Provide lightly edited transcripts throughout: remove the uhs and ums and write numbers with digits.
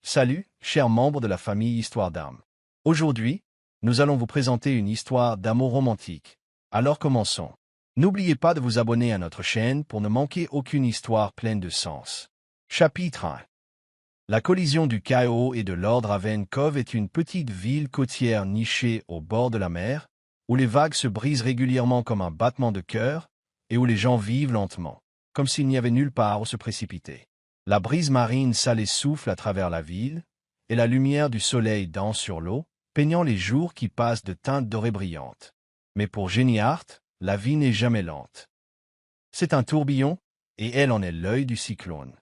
Salut, chers membres de la famille Histoire d'âme. Aujourd'hui, nous allons vous présenter une histoire d'amour romantique. Alors commençons. N'oubliez pas de vous abonner à notre chaîne pour ne manquer aucune histoire pleine de sens. Chapitre 1. La collision du chaos et de l'ordre à Haven Cove est une petite ville côtière nichée au bord de la mer, où les vagues se brisent régulièrement comme un battement de cœur, et où les gens vivent lentement, comme s'il n'y avait nulle part où se précipiter. La brise marine salée souffle à travers la ville, et la lumière du soleil danse sur l'eau, peignant les jours qui passent de teintes dorées brillantes. Mais pour Jenny Hart, la vie n'est jamais lente. C'est un tourbillon, et elle en est l'œil du cyclone.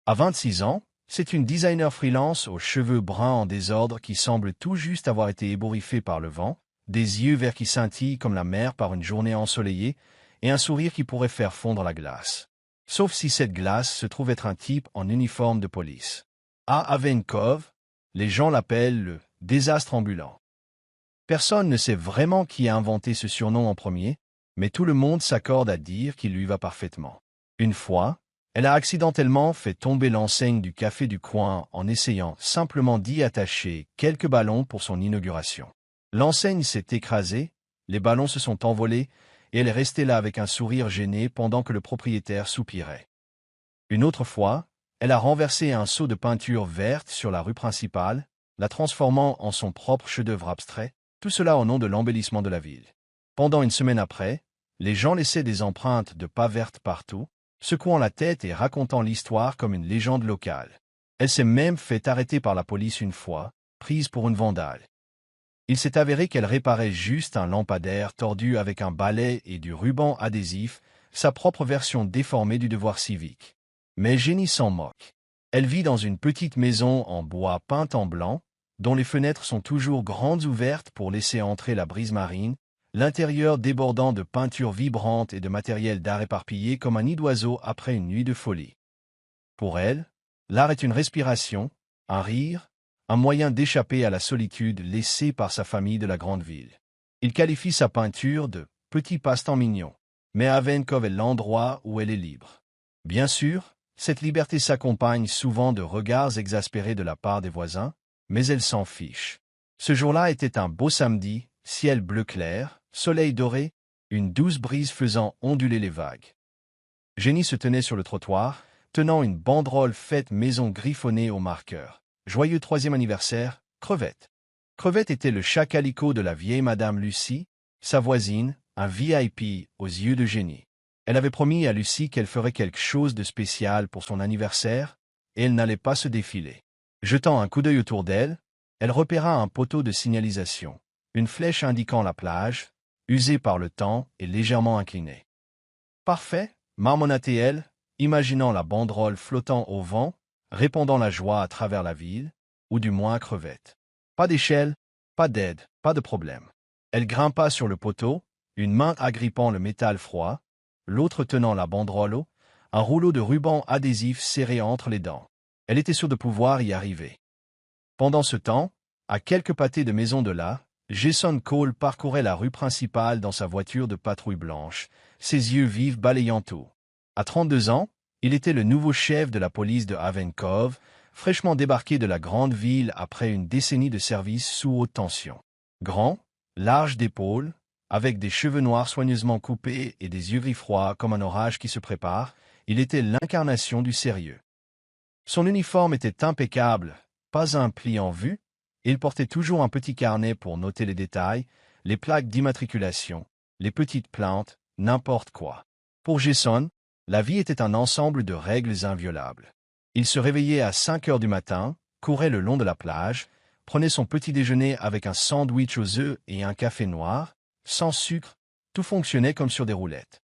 À 26 ans, c'est une designer freelance aux cheveux bruns en désordre qui semble tout juste avoir été ébouriffée par le vent, des yeux verts qui scintillent comme la mer par une journée ensoleillée, et un sourire qui pourrait faire fondre la glace. Sauf si cette glace se trouve être un type en uniforme de police. À Haven Cove, les gens l'appellent le « désastre ambulant ». Personne ne sait vraiment qui a inventé ce surnom en premier, mais tout le monde s'accorde à dire qu'il lui va parfaitement. Une fois, elle a accidentellement fait tomber l'enseigne du café du coin en essayant simplement d'y attacher quelques ballons pour son inauguration. L'enseigne s'est écrasée, les ballons se sont envolés, et elle est restée là avec un sourire gêné pendant que le propriétaire soupirait. Une autre fois, elle a renversé un seau de peinture verte sur la rue principale, la transformant en son propre chef-d'œuvre abstrait, tout cela au nom de l'embellissement de la ville. Pendant une semaine après, les gens laissaient des empreintes de pas vertes partout, secouant la tête et racontant l'histoire comme une légende locale. Elle s'est même fait arrêter par la police une fois, prise pour une vandale. Il s'est avéré qu'elle réparait juste un lampadaire tordu avec un balai et du ruban adhésif, sa propre version déformée du devoir civique. Mais Jenny s'en moque. Elle vit dans une petite maison en bois peinte en blanc, dont les fenêtres sont toujours grandes ouvertes pour laisser entrer la brise marine, l'intérieur débordant de peintures vibrantes et de matériel d'art éparpillé comme un nid d'oiseau après une nuit de folie. Pour elle, l'art est une respiration, un rire, un moyen d'échapper à la solitude laissée par sa famille de la grande ville. Il qualifie sa peinture de « petit passe-temps mignon », mais Haven Cove est l'endroit où elle est libre. Bien sûr, cette liberté s'accompagne souvent de regards exaspérés de la part des voisins, mais elle s'en fiche. Ce jour-là était un beau samedi, ciel bleu clair, soleil doré, une douce brise faisant onduler les vagues. Jenny se tenait sur le trottoir, tenant une banderole faite maison griffonnée au marqueur. Joyeux 3e anniversaire, Crevette. Crevette était le chat calicot de la vieille Madame Lucie, sa voisine, un VIP aux yeux de Jenny. Elle avait promis à Lucie qu'elle ferait quelque chose de spécial pour son anniversaire, et elle n'allait pas se défiler. Jetant un coup d'œil autour d'elle, elle repéra un poteau de signalisation, une flèche indiquant la plage, usée par le temps et légèrement inclinée. Parfait, marmonna-t-elle, imaginant la banderole flottant au vent, répandant la joie à travers la ville, ou du moins Crevette. Pas d'échelle, pas d'aide, pas de problème. Elle grimpa sur le poteau, une main agrippant le métal froid, l'autre tenant la banderole, un rouleau de ruban adhésif serré entre les dents. Elle était sûre de pouvoir y arriver. Pendant ce temps, à quelques pâtés de maison de là, Jason Cole parcourait la rue principale dans sa voiture de patrouille blanche, ses yeux vifs balayant tout. À 32 ans, il était le nouveau chef de la police de Haven Cove, fraîchement débarqué de la grande ville après une décennie de service sous haute tension. Grand, large d'épaules, avec des cheveux noirs soigneusement coupés et des yeux gris froids comme un orage qui se prépare, il était l'incarnation du sérieux. Son uniforme était impeccable, pas un pli en vue, et il portait toujours un petit carnet pour noter les détails, les plaques d'immatriculation, les petites plaintes, n'importe quoi. Pour Jason, la vie était un ensemble de règles inviolables. Il se réveillait à 5 heures du matin, courait le long de la plage, prenait son petit déjeuner avec un sandwich aux œufs et un café noir, sans sucre, tout fonctionnait comme sur des roulettes.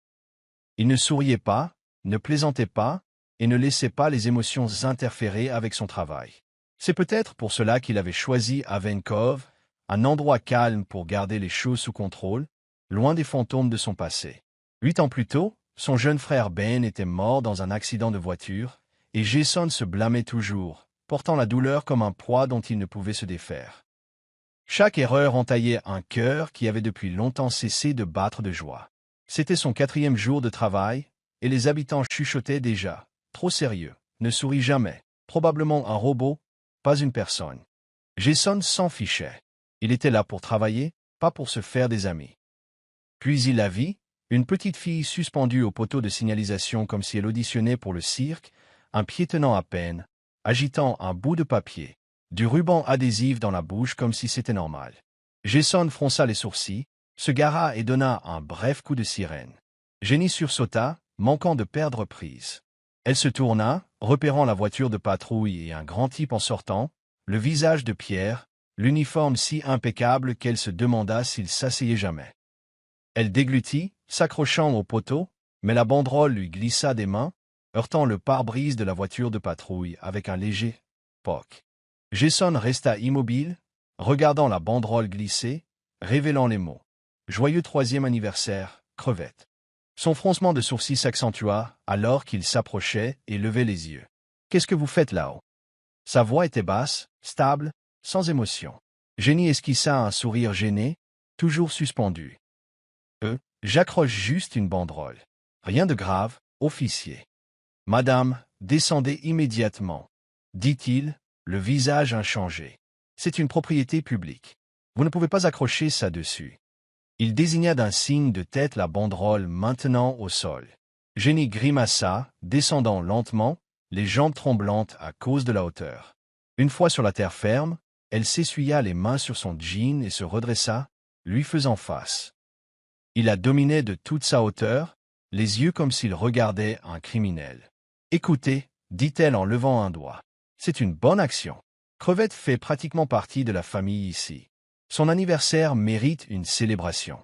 Il ne souriait pas, ne plaisantait pas, et ne laissait pas les émotions interférer avec son travail. C'est peut-être pour cela qu'il avait choisi Haven Cove, un endroit calme pour garder les choses sous contrôle, loin des fantômes de son passé. 8 ans plus tôt, son jeune frère Ben était mort dans un accident de voiture, et Jason se blâmait toujours, portant la douleur comme un poids dont il ne pouvait se défaire. Chaque erreur entaillait un cœur qui avait depuis longtemps cessé de battre de joie. C'était son 4e jour de travail, et les habitants chuchotaient déjà. Trop sérieux, ne sourit jamais, probablement un robot, pas une personne. Jason s'en fichait. Il était là pour travailler, pas pour se faire des amis. Puis il la vit, une petite fille suspendue au poteau de signalisation comme si elle auditionnait pour le cirque, un pied tenant à peine, agitant un bout de papier, du ruban adhésif dans la bouche comme si c'était normal. Jason fronça les sourcils, se gara et donna un bref coup de sirène. Jenny sursauta, manquant de perdre prise. Elle se tourna, repérant la voiture de patrouille et un grand type en sortant, le visage de pierre, l'uniforme si impeccable qu'elle se demanda s'il s'asseyait jamais. Elle déglutit, s'accrochant au poteau, mais la banderole lui glissa des mains, heurtant le pare-brise de la voiture de patrouille avec un léger « poc ». Jason resta immobile, regardant la banderole glisser, révélant les mots « Joyeux 3e anniversaire, crevette ». Son froncement de sourcils s'accentua alors qu'il s'approchait et levait les yeux. « Qu'est-ce que vous faites là-haut » Sa voix était basse, stable, sans émotion. Jenny esquissa un sourire gêné, toujours suspendu. « J'accroche juste une banderole. Rien de grave, officier. »« Madame, descendez immédiatement, » dit-il, le visage inchangé. « C'est une propriété publique. Vous ne pouvez pas accrocher ça dessus. » Il désigna d'un signe de tête la banderole maintenant au sol. Jenny grimaça, descendant lentement, les jambes tremblantes à cause de la hauteur. Une fois sur la terre ferme, elle s'essuya les mains sur son jean et se redressa, lui faisant face. Il la dominait de toute sa hauteur, les yeux comme s'il regardait un criminel. « Écoutez, » dit-elle en levant un doigt. « C'est une bonne action. Crevette fait pratiquement partie de la famille ici. Son anniversaire mérite une célébration. »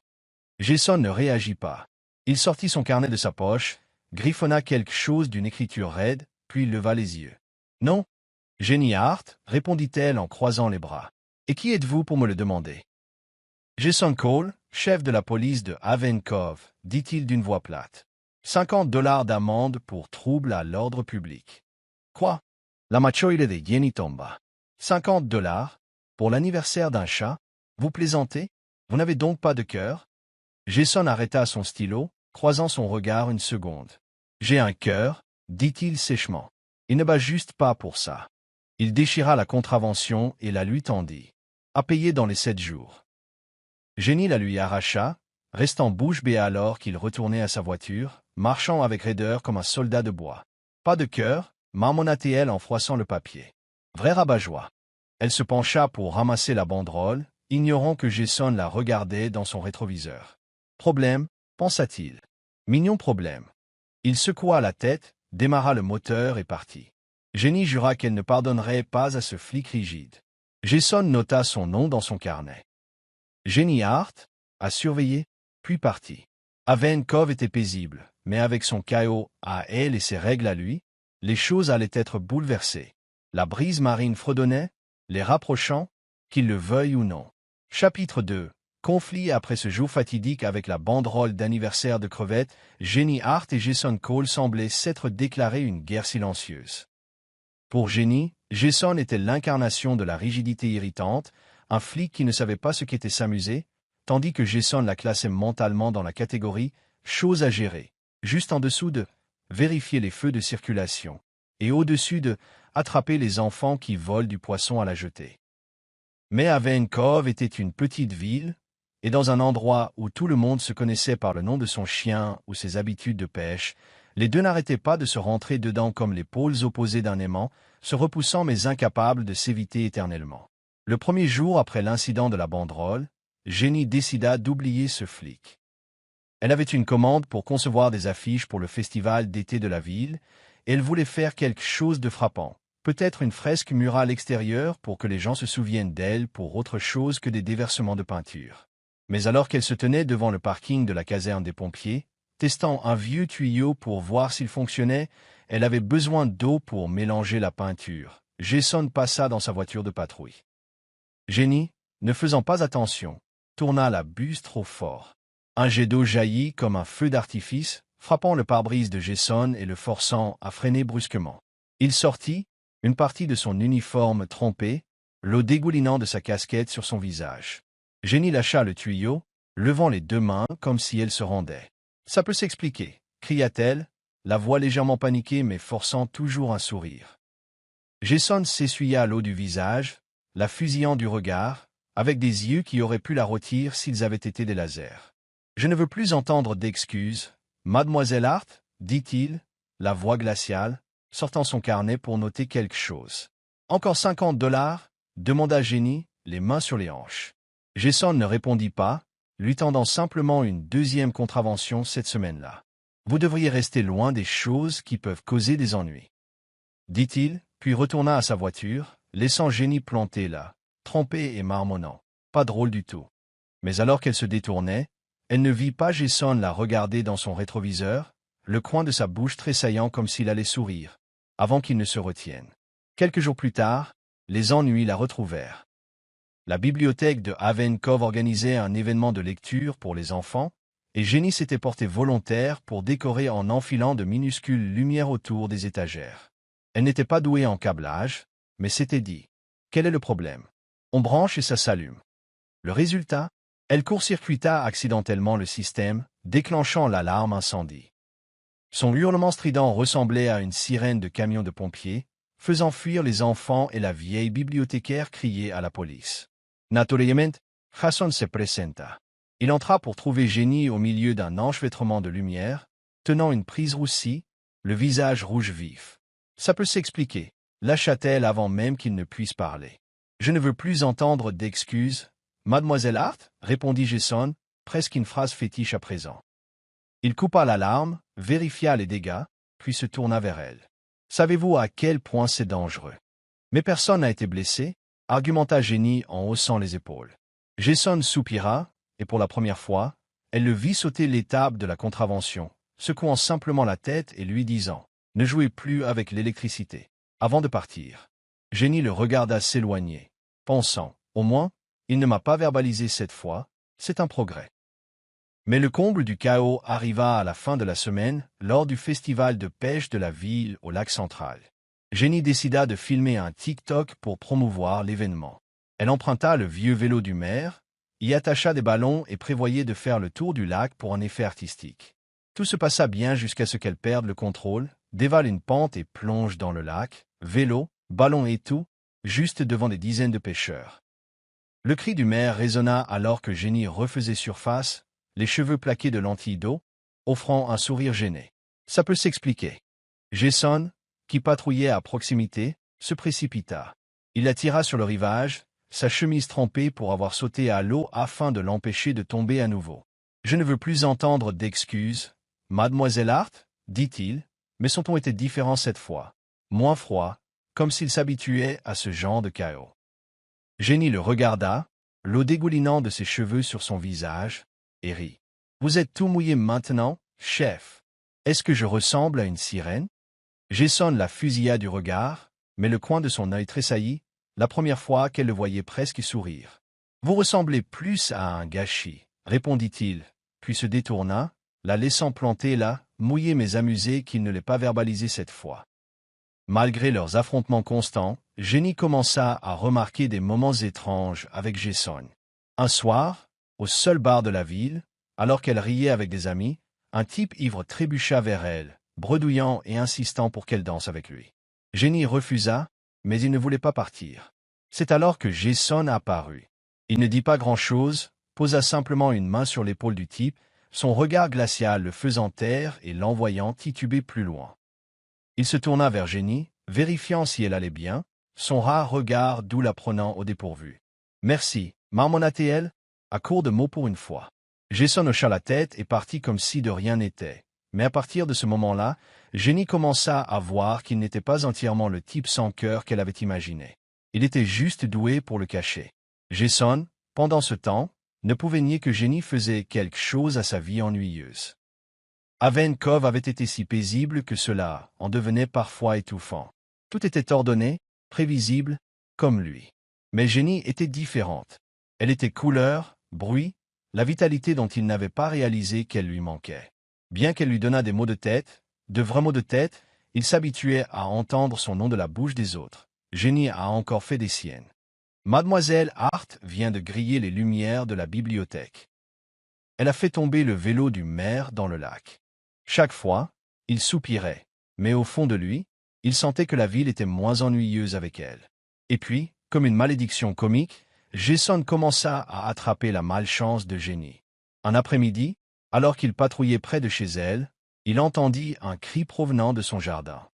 Jason ne réagit pas. Il sortit son carnet de sa poche, griffonna quelque chose d'une écriture raide, puis leva les yeux. « Non. Jenny Hart, répondit-elle en croisant les bras. « Et qui êtes-vous pour me le demander ?»« Jason Cole, chef de la police de Haven Cove, dit-il d'une voix plate. 50 $ d'amende pour trouble à l'ordre public. »« Quoi ?» La machoide de Jenny tomba. 50 $ pour l'anniversaire d'un chat? Vous plaisantez? Vous n'avez donc pas de cœur? Jason arrêta son stylo, croisant son regard une seconde. « J'ai un cœur, » dit-il sèchement. « Il ne bat juste pas pour ça. » Il déchira la contravention et la lui tendit. « À payer dans les 7 jours. » Jenny la lui arracha, restant bouche bée alors qu'il retournait à sa voiture, marchant avec raideur comme un soldat de bois. « Pas de cœur » marmonna-t-elle en froissant le papier. Vrai rabat-joie. Elle se pencha pour ramasser la banderole, ignorant que Jason la regardait dans son rétroviseur. « Problème, pensa-t-il. Mignon problème. » Il secoua la tête, démarra le moteur et partit. Jenny jura qu'elle ne pardonnerait pas à ce flic rigide. Jason nota son nom dans son carnet. Jenny Hart, à surveiller, puis partit. Haven Cove était paisible, mais avec son chaos à elle et ses règles à lui, les choses allaient être bouleversées. La brise marine fredonnait, les rapprochant, qu'ils le veuillent ou non. Chapitre 2. Conflit après ce jour fatidique avec la banderole d'anniversaire de crevette, Jenny Hart et Jason Cole semblaient s'être déclaré une guerre silencieuse. Pour Jenny, Jason était l'incarnation de la rigidité irritante, un flic qui ne savait pas ce qu'était s'amuser, tandis que Jason la classait mentalement dans la catégorie « chose à gérer », juste en dessous de « vérifier les feux de circulation » et au-dessus de « attraper les enfants qui volent du poisson à la jetée ». Mais Haven Cove était une petite ville, et dans un endroit où tout le monde se connaissait par le nom de son chien ou ses habitudes de pêche, les deux n'arrêtaient pas de se rentrer dedans comme les pôles opposés d'un aimant, se repoussant mais incapables de s'éviter éternellement. Le premier jour après l'incident de la banderole, Jenny décida d'oublier ce flic. Elle avait une commande pour concevoir des affiches pour le festival d'été de la ville, et elle voulait faire quelque chose de frappant, peut-être une fresque murale extérieure pour que les gens se souviennent d'elle pour autre chose que des déversements de peinture. Mais alors qu'elle se tenait devant le parking de la caserne des pompiers, testant un vieux tuyau pour voir s'il fonctionnait, elle avait besoin d'eau pour mélanger la peinture. Jason passa dans sa voiture de patrouille. Jenny, ne faisant pas attention, tourna la buse trop fort. Un jet d'eau jaillit comme un feu d'artifice, frappant le pare-brise de Jason et le forçant à freiner brusquement. Il sortit, une partie de son uniforme trempée, l'eau dégoulinant de sa casquette sur son visage. Jenny lâcha le tuyau, levant les deux mains comme si elle se rendait. « Ça peut s'expliquer » cria-t-elle, la voix légèrement paniquée mais forçant toujours un sourire. Jason s'essuya l'eau du visage, la fusillant du regard, avec des yeux qui auraient pu la rôtir s'ils avaient été des lasers. « Je ne veux plus entendre d'excuses, mademoiselle Hart, dit-il, la voix glaciale, sortant son carnet pour noter quelque chose. « Encore 50 $, demanda Jenny, les mains sur les hanches. Jason ne répondit pas, lui tendant simplement une deuxième contravention cette semaine-là. « Vous devriez rester loin des choses qui peuvent causer des ennuis. » dit-il, puis retourna à sa voiture, laissant Jenny plantée là, trempée et marmonnant. Pas drôle du tout. Mais alors qu'elle se détournait, elle ne vit pas Jason la regarder dans son rétroviseur, le coin de sa bouche tressaillant comme s'il allait sourire, avant qu'il ne se retienne. Quelques jours plus tard, les ennuis la retrouvèrent. La bibliothèque de Haven Cove organisait un événement de lecture pour les enfants, et Jenny s'était portée volontaire pour décorer en enfilant de minuscules lumières autour des étagères. Elle n'était pas douée en câblage, mais s'était dit « Quel est le problème? On branche et ça s'allume. » Le résultat, elle court-circuita accidentellement le système, déclenchant l'alarme incendie. Son hurlement strident ressemblait à une sirène de camion de pompiers, faisant fuir les enfants, et la vieille bibliothécaire criait à la police. Naturalmente, Jason se presenta. Il entra pour trouver Jenny au milieu d'un enchevêtrement de lumière, tenant une prise roussie, le visage rouge vif. « Ça peut s'expliquer », lâcha-t-elle avant même qu'il ne puisse parler. « Je ne veux plus entendre d'excuses, mademoiselle Hart, répondit Jason, presque une phrase fétiche à présent. Il coupa l'alarme, vérifia les dégâts, puis se tourna vers elle. « Savez-vous à quel point c'est dangereux? » « Mais personne n'a été blessé, » argumenta Jenny en haussant les épaules. Jason soupira, et pour la première fois, elle le vit sauter l'étape de la contravention, secouant simplement la tête et lui disant « Ne jouez plus avec l'électricité. » Avant de partir, Jenny le regarda s'éloigner, pensant « Au moins, il ne m'a pas verbalisé cette fois, c'est un progrès. » Mais le comble du chaos arriva à la fin de la semaine, lors du festival de pêche de la ville au lac central. Jenny décida de filmer un TikTok pour promouvoir l'événement. Elle emprunta le vieux vélo du maire, y attacha des ballons et prévoyait de faire le tour du lac pour un effet artistique. Tout se passa bien jusqu'à ce qu'elle perde le contrôle, dévale une pente et plonge dans le lac, vélo, ballon et tout, juste devant des dizaines de pêcheurs. Le cri du maire résonna alors que Jenny refaisait surface, les cheveux plaqués de lentilles d'eau, offrant un sourire gêné. Ça peut s'expliquer. Jason, qui patrouillait à proximité, se précipita. Il la tira sur le rivage, sa chemise trempée pour avoir sauté à l'eau afin de l'empêcher de tomber à nouveau. « Je ne veux plus entendre d'excuses, mademoiselle Hart, dit-il, mais son ton était différent cette fois, moins froid, comme s'il s'habituait à ce genre de chaos. Jenny le regarda, l'eau dégoulinant de ses cheveux sur son visage, et rit. « Vous êtes tout mouillé maintenant, chef. Est-ce que je ressemble à une sirène? » Jason la fusilla du regard, mais le coin de son œil tressaillit, la première fois qu'elle le voyait presque sourire. « Vous ressemblez plus à un gâchis, » répondit-il, puis se détourna, la laissant planter là, mouillée mais amusée qu'il ne l'ait pas verbalisé cette fois. Malgré leurs affrontements constants, Jenny commença à remarquer des moments étranges avec Jason. Un soir, au seul bar de la ville, alors qu'elle riait avec des amis, un type ivre trébucha vers elle, bredouillant et insistant pour qu'elle danse avec lui. Jenny refusa, mais il ne voulait pas partir. C'est alors que Jason apparut. Il ne dit pas grand-chose, posa simplement une main sur l'épaule du type, son regard glacial le faisant taire et l'envoyant tituber plus loin. Il se tourna vers Jenny, vérifiant si elle allait bien, son rare regard doux la prenant au dépourvu. « Merci, marmonna-t-elle, à court de mots pour une fois. » Jason hocha la tête et partit comme si de rien n'était. Mais à partir de ce moment-là, Jenny commença à voir qu'il n'était pas entièrement le type sans cœur qu'elle avait imaginé. Il était juste doué pour le cacher. Jason, pendant ce temps, ne pouvait nier que Jenny faisait quelque chose à sa vie ennuyeuse. Haven Cove avait été si paisible que cela en devenait parfois étouffant. Tout était ordonné, prévisible, comme lui. Mais Jenny était différente. Elle était couleur, bruit, la vitalité dont il n'avait pas réalisé qu'elle lui manquait. Bien qu'elle lui donnât des maux de tête, de vrais maux de tête, il s'habituait à entendre son nom de la bouche des autres. Jenny a encore fait des siennes. Mademoiselle Hart vient de griller les lumières de la bibliothèque. Elle a fait tomber le vélo du maire dans le lac. Chaque fois, il soupirait, mais au fond de lui, Il sentait que la ville était moins ennuyeuse avec elle. Et puis, comme une malédiction comique, Jason commença à attraper la malchance de Jenny. Un après-midi, alors qu'il patrouillait près de chez elle, il entendit un cri provenant de son jardin.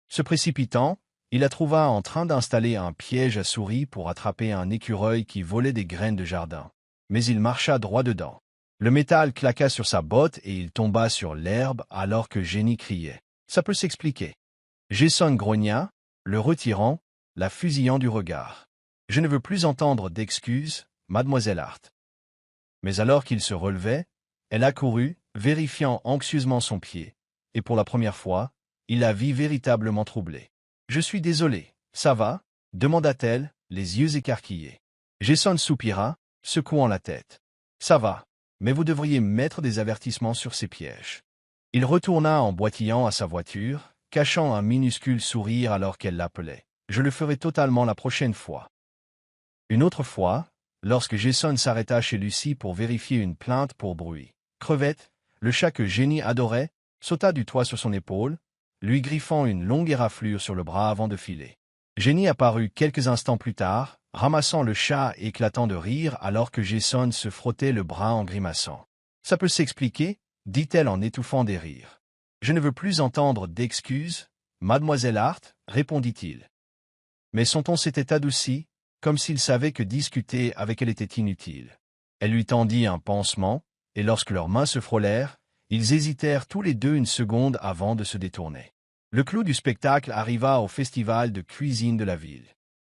Se précipitant, il la trouva en train d'installer un piège à souris pour attraper un écureuil qui volait des graines de jardin. Mais il marcha droit dedans. Le métal claqua sur sa botte et il tomba sur l'herbe alors que Jenny criait. Ça peut s'expliquer. Jason grogna, le retirant, la fusillant du regard. Je ne veux plus entendre d'excuses, mademoiselle Hart. Mais alors qu'il se relevait, elle accourut, vérifiant anxieusement son pied, et pour la première fois, il la vit véritablement troublée. « Je suis désolé, ça va ?» demanda-t-elle, les yeux écarquillés. Jason soupira, secouant la tête. « Ça va, mais vous devriez mettre des avertissements sur ces pièges. » Il retourna en boitillant à sa voiture, cachant un minuscule sourire alors qu'elle l'appelait. « Je le ferai totalement la prochaine fois. » Une autre fois, lorsque Jason s'arrêta chez Lucie pour vérifier une plainte pour bruit, Crevette, le chat que Jenny adorait, sauta du toit sur son épaule, lui griffant une longue éraflure sur le bras avant de filer. Jenny apparut quelques instants plus tard, ramassant le chat et éclatant de rire alors que Jason se frottait le bras en grimaçant. « Ça peut s'expliquer » dit-elle en étouffant des rires. « Je ne veux plus entendre d'excuses, mademoiselle Hart, répondit-il. Mais son ton s'était adouci, comme s'il savait que discuter avec elle était inutile. Elle lui tendit un pansement, et lorsque leurs mains se frôlèrent, ils hésitèrent tous les deux une seconde avant de se détourner. Le clou du spectacle arriva au festival de cuisine de la ville.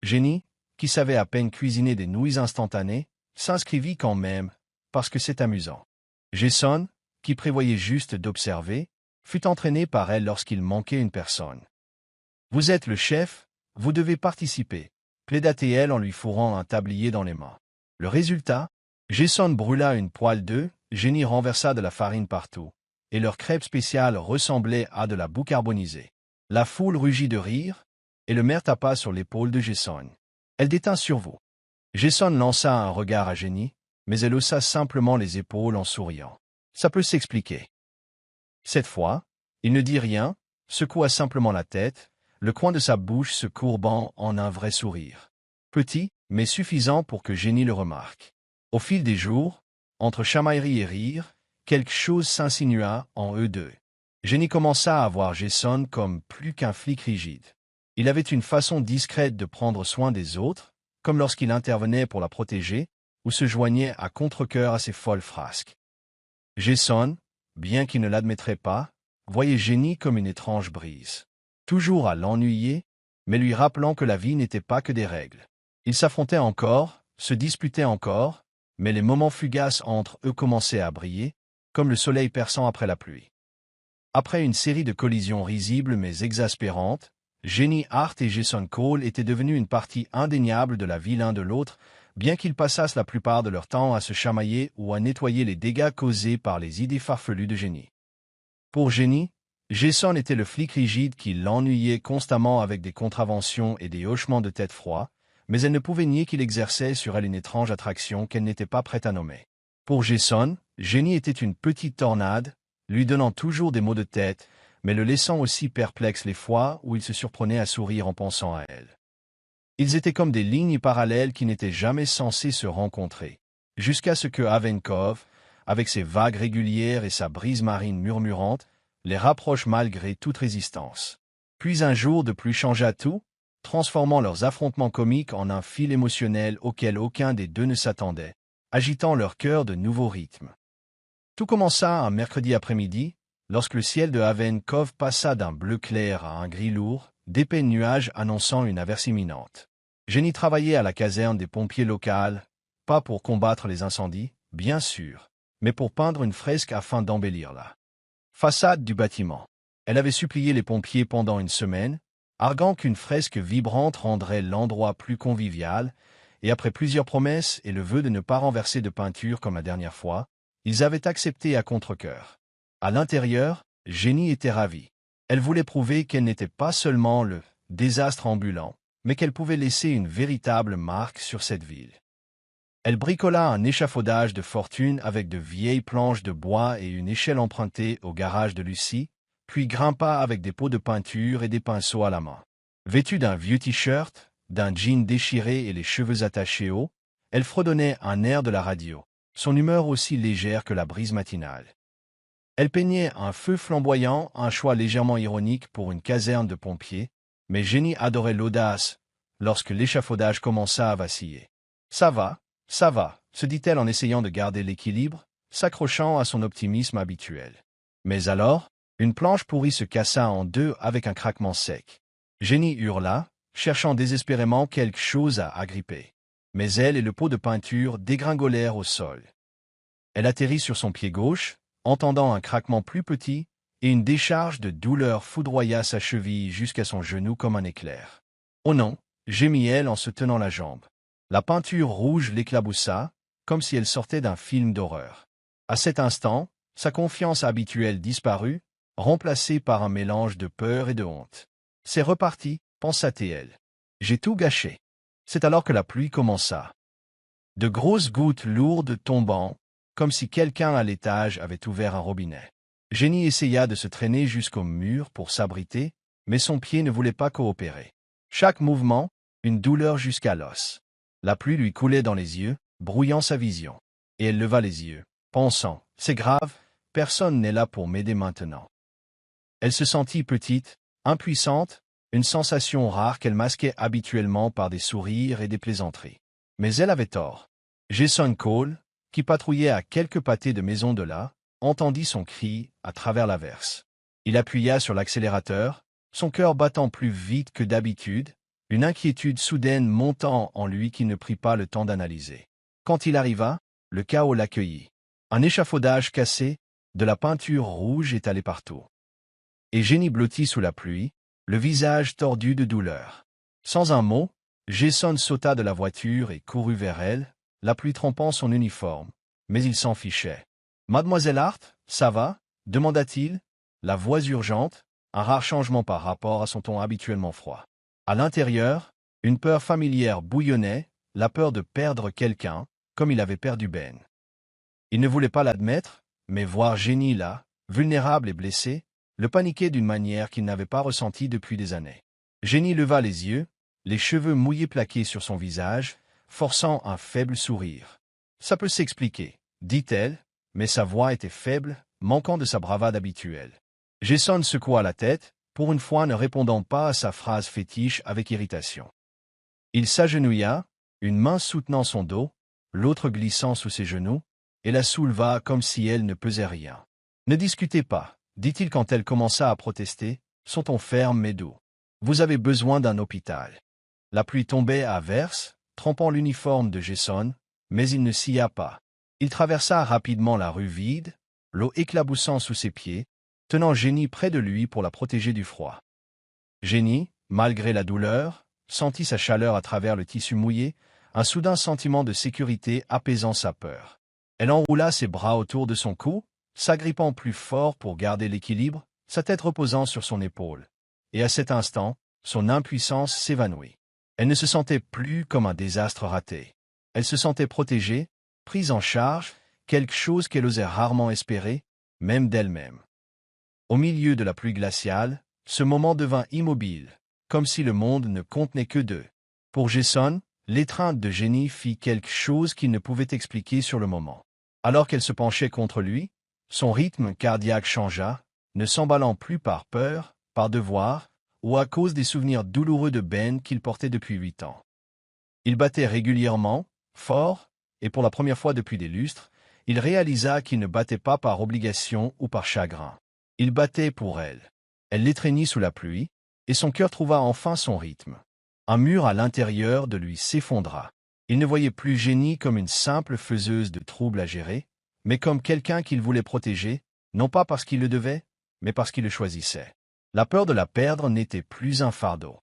Jenny, qui savait à peine cuisiner des nouilles instantanées, s'inscrivit quand même, parce que c'est amusant. Jason, qui prévoyait juste d'observer, fut entraîné par elle lorsqu'il manquait une personne. « Vous êtes le chef, vous devez participer », plaida-t-elle en lui fourrant un tablier dans les mains. Le résultat, Jason brûla une poêle d'œufs, Jenny renversa de la farine partout, et leur crêpe spéciale ressemblait à de la boue carbonisée. La foule rugit de rire, et le maire tapa sur l'épaule de Jason. « Elle déteint sur vous. » Jason lança un regard à Jenny, mais elle haussa simplement les épaules en souriant. « Ça peut s'expliquer. » Cette fois, il ne dit rien, secoua simplement la tête, le coin de sa bouche se courbant en un vrai sourire. Petit, mais suffisant pour que Jenny le remarque. Au fil des jours, entre chamaillerie et rire, quelque chose s'insinua en eux deux. Jenny commença à voir Jason comme plus qu'un flic rigide. Il avait une façon discrète de prendre soin des autres, comme lorsqu'il intervenait pour la protéger, ou se joignait à contre-cœur à ses folles frasques. Jason, bien qu'il ne l'admettrait pas, voyait Jenny comme une étrange brise. Toujours à l'ennuyer, mais lui rappelant que la vie n'était pas que des règles. Ils s'affrontaient encore, se disputaient encore, mais les moments fugaces entre eux commençaient à briller, comme le soleil perçant après la pluie. Après une série de collisions risibles mais exaspérantes, Jenny Hart et Jason Cole étaient devenus une partie indéniable de la vie l'un de l'autre, bien qu'ils passassent la plupart de leur temps à se chamailler ou à nettoyer les dégâts causés par les idées farfelues de Jenny. Pour Jenny, Jason était le flic rigide qui l'ennuyait constamment avec des contraventions et des hochements de tête froids, mais elle ne pouvait nier qu'il exerçait sur elle une étrange attraction qu'elle n'était pas prête à nommer. Pour Jason, Jenny était une petite tornade, lui donnant toujours des maux de tête, mais le laissant aussi perplexe les fois où il se surprenait à sourire en pensant à elle. Ils étaient comme des lignes parallèles qui n'étaient jamais censées se rencontrer, jusqu'à ce que Haven Cove, avec ses vagues régulières et sa brise marine murmurante, les rapproche malgré toute résistance. Puis un jour de pluie changea tout, transformant leurs affrontements comiques en un fil émotionnel auquel aucun des deux ne s'attendait, agitant leur cœur de nouveaux rythmes. Tout commença un mercredi après-midi, lorsque le ciel de Haven Cove passa d'un bleu clair à un gris lourd, d'épais nuages annonçant une averse imminente. Jenny travaillait à la caserne des pompiers locales, pas pour combattre les incendies, bien sûr, mais pour peindre une fresque afin d'embellir la façade du bâtiment. Elle avait supplié les pompiers pendant une semaine, arguant qu'une fresque vibrante rendrait l'endroit plus convivial, et après plusieurs promesses et le vœu de ne pas renverser de peinture comme la dernière fois, ils avaient accepté à contre-cœur. À l'intérieur, Jenny était ravie. Elle voulait prouver qu'elle n'était pas seulement le désastre ambulant, mais qu'elle pouvait laisser une véritable marque sur cette ville. Elle bricola un échafaudage de fortune avec de vieilles planches de bois et une échelle empruntée au garage de Lucie, puis grimpa avec des pots de peinture et des pinceaux à la main. Vêtue d'un vieux t-shirt, d'un jean déchiré et les cheveux attachés haut, elle fredonnait un air de la radio, son humeur aussi légère que la brise matinale. Elle peignait un feu flamboyant, un choix légèrement ironique pour une caserne de pompiers, mais Jenny adorait l'audace lorsque l'échafaudage commença à vaciller. Ça va, se dit-elle en essayant de garder l'équilibre, s'accrochant à son optimisme habituel. Mais alors, une planche pourrie se cassa en deux avec un craquement sec. Jenny hurla, cherchant désespérément quelque chose à agripper. Mais elle et le pot de peinture dégringolèrent au sol. Elle atterrit sur son pied gauche, entendant un craquement plus petit, et une décharge de douleur foudroya sa cheville jusqu'à son genou comme un éclair. « Oh non !» gémit-elle en se tenant la jambe. La peinture rouge l'éclaboussa, comme si elle sortait d'un film d'horreur. À cet instant, sa confiance habituelle disparut, remplacée par un mélange de peur et de honte. « C'est reparti, pensa-t-elle. J'ai tout gâché. » C'est alors que la pluie commença. De grosses gouttes lourdes tombant, comme si quelqu'un à l'étage avait ouvert un robinet. Jenny essaya de se traîner jusqu'au mur pour s'abriter, mais son pied ne voulait pas coopérer. Chaque mouvement, une douleur jusqu'à l'os. La pluie lui coulait dans les yeux, brouillant sa vision. Et elle leva les yeux, pensant, « C'est grave, personne n'est là pour m'aider maintenant. » Elle se sentit petite, impuissante, une sensation rare qu'elle masquait habituellement par des sourires et des plaisanteries. Mais elle avait tort. Jason Cole, qui patrouillait à quelques pâtés de maison de là, entendit son cri à travers l'averse. Il appuya sur l'accélérateur, son cœur battant plus vite que d'habitude, une inquiétude soudaine montant en lui qu'il ne prit pas le temps d'analyser. Quand il arriva, le chaos l'accueillit. Un échafaudage cassé, de la peinture rouge étalée partout. Et Jenny blottit sous la pluie, le visage tordu de douleur. Sans un mot, Jason sauta de la voiture et courut vers elle, la pluie trempant son uniforme, mais il s'en fichait. « Mademoiselle Hart, ça va ?» demanda-t-il, la voix urgente, un rare changement par rapport à son ton habituellement froid. À l'intérieur, une peur familière bouillonnait, la peur de perdre quelqu'un, comme il avait perdu Ben. Il ne voulait pas l'admettre, mais voir Jenny là, vulnérable et blessée, le paniquait d'une manière qu'il n'avait pas ressentie depuis des années. Jenny leva les yeux, les cheveux mouillés plaqués sur son visage, forçant un faible sourire. « Ça peut s'expliquer, » dit-elle, mais sa voix était faible, manquant de sa bravade habituelle. Jason secoua la tête, pour une fois ne répondant pas à sa phrase fétiche avec irritation. Il s'agenouilla, une main soutenant son dos, l'autre glissant sous ses genoux, et la souleva comme si elle ne pesait rien. « Ne discutez pas, » dit-il quand elle commença à protester, son ton ferme mais doux. « Vous avez besoin d'un hôpital. » La pluie tombait à verse, trempant l'uniforme de Jason, mais il ne scia pas. Il traversa rapidement la rue vide, l'eau éclaboussant sous ses pieds, tenant Jenny près de lui pour la protéger du froid. Jenny, malgré la douleur, sentit sa chaleur à travers le tissu mouillé, un soudain sentiment de sécurité apaisant sa peur. Elle enroula ses bras autour de son cou, s'agrippant plus fort pour garder l'équilibre, sa tête reposant sur son épaule. Et à cet instant, son impuissance s'évanouit. Elle ne se sentait plus comme un désastre raté. Elle se sentait protégée, prise en charge, quelque chose qu'elle osait rarement espérer, même d'elle-même. Au milieu de la pluie glaciale, ce moment devint immobile, comme si le monde ne contenait que d'eux. Pour Jason, l'étreinte de Jenny fit quelque chose qu'il ne pouvait expliquer sur le moment. Alors qu'elle se penchait contre lui, son rythme cardiaque changea, ne s'emballant plus par peur, par devoir, ou à cause des souvenirs douloureux de Ben qu'il portait depuis 8 ans. Il battait régulièrement, fort, et pour la première fois depuis des lustres, il réalisa qu'il ne battait pas par obligation ou par chagrin. Il battait pour elle. Elle l'étreignit sous la pluie, et son cœur trouva enfin son rythme. Un mur à l'intérieur de lui s'effondra. Il ne voyait plus Jenny comme une simple faiseuse de troubles à gérer, mais comme quelqu'un qu'il voulait protéger, non pas parce qu'il le devait, mais parce qu'il le choisissait. La peur de la perdre n'était plus un fardeau.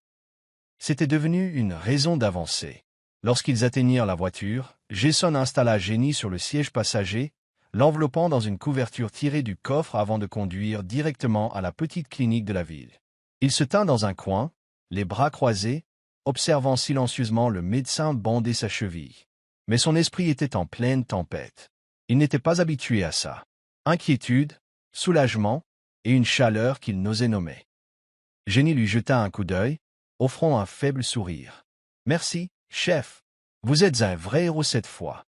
C'était devenu une raison d'avancer. Lorsqu'ils atteignirent la voiture, Jason installa Jenny sur le siège passager, l'enveloppant dans une couverture tirée du coffre avant de conduire directement à la petite clinique de la ville. Il se tint dans un coin, les bras croisés, observant silencieusement le médecin bander sa cheville. Mais son esprit était en pleine tempête. Il n'était pas habitué à ça. Inquiétude, soulagement, et une chaleur qu'il n'osait nommer. Jenny lui jeta un coup d'œil, offrant un faible sourire. « Merci, chef. Vous êtes un vrai héros cette fois. »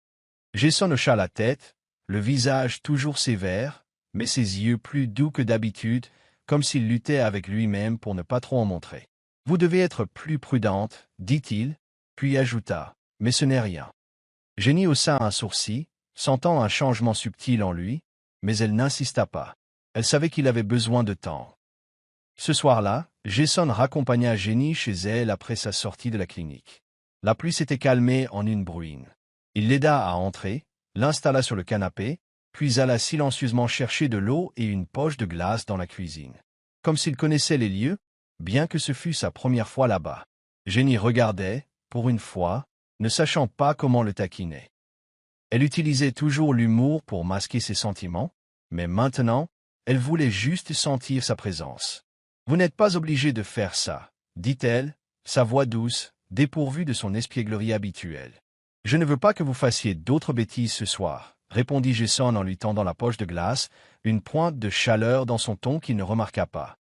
Jason hocha la tête, le visage toujours sévère, mais ses yeux plus doux que d'habitude, comme s'il luttait avec lui-même pour ne pas trop en montrer. « Vous devez être plus prudente, dit-il, puis ajouta, « mais ce n'est rien. » Jenny haussa un sourcil, sentant un changement subtil en lui, mais elle n'insista pas. Elle savait qu'il avait besoin de temps. Ce soir-là, Jason raccompagna Jenny chez elle après sa sortie de la clinique. La pluie s'était calmée en une bruine. Il l'aida à entrer, l'installa sur le canapé, puis alla silencieusement chercher de l'eau et une poche de glace dans la cuisine. Comme s'il connaissait les lieux, bien que ce fût sa première fois là-bas. Jenny regardait, pour une fois, ne sachant pas comment le taquiner. Elle utilisait toujours l'humour pour masquer ses sentiments, mais maintenant, elle voulait juste sentir sa présence. « Vous n'êtes pas obligé de faire ça, » dit-elle, sa voix douce, dépourvue de son espièglerie habituelle. « Je ne veux pas que vous fassiez d'autres bêtises ce soir, » répondit Jason en lui tendant la poche de glace, une pointe de chaleur dans son ton qu'il ne remarqua pas.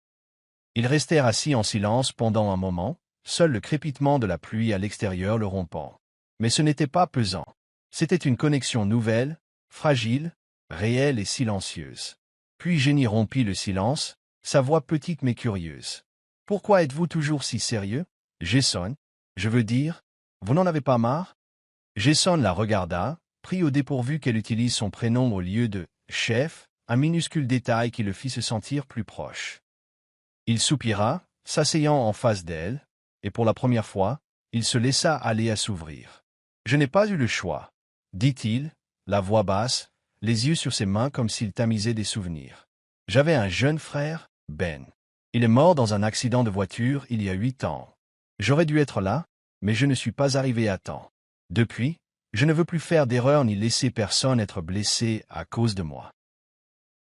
Ils restèrent assis en silence pendant un moment, seul le crépitement de la pluie à l'extérieur le rompant. Mais ce n'était pas pesant. C'était une connexion nouvelle, fragile, réelle et silencieuse. Puis Jenny rompit le silence, sa voix petite mais curieuse. « Pourquoi êtes-vous toujours si sérieux, Jason? Je veux dire, vous n'en avez pas marre ?» Jason la regarda, pris au dépourvu qu'elle utilise son prénom au lieu de « chef », un minuscule détail qui le fit se sentir plus proche. Il soupira, s'asseyant en face d'elle, et pour la première fois, il se laissa aller à s'ouvrir. « Je n'ai pas eu le choix, » dit-il, la voix basse, les yeux sur ses mains comme s'il tamisait des souvenirs. « J'avais un jeune frère, Ben. Il est mort dans un accident de voiture il y a 8 ans. J'aurais dû être là, mais je ne suis pas arrivé à temps. Depuis, je ne veux plus faire d'erreur ni laisser personne être blessé à cause de moi. »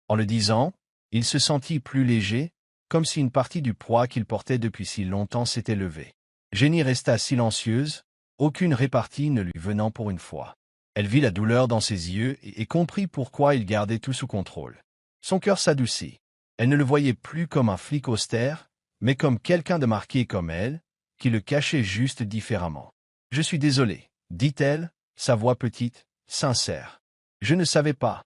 En le disant, il se sentit plus léger, comme si une partie du poids qu'il portait depuis si longtemps s'était levée. Jenny resta silencieuse, aucune répartie ne lui venant pour une fois. Elle vit la douleur dans ses yeux et comprit pourquoi il gardait tout sous contrôle. Son cœur s'adoucit. Elle ne le voyait plus comme un flic austère, mais comme quelqu'un de marqué comme elle, qui le cachait juste différemment. « Je suis désolée, » dit-elle, sa voix petite, sincère. « Je ne savais pas. »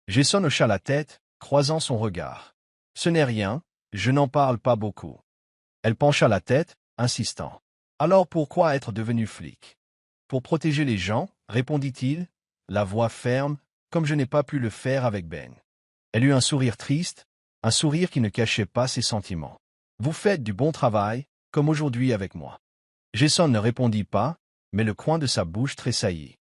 Jason hocha la tête, croisant son regard. « Ce n'est rien, je n'en parle pas beaucoup. » Elle pencha la tête, insistant. « Alors pourquoi être devenu flic? »« Pour protéger les gens, » répondit-il, la voix ferme, comme je n'ai pas pu le faire avec Ben. Elle eut un sourire triste, un sourire qui ne cachait pas ses sentiments. « Vous faites du bon travail, comme aujourd'hui avec moi. » Jason ne répondit pas, mais le coin de sa bouche tressaillit.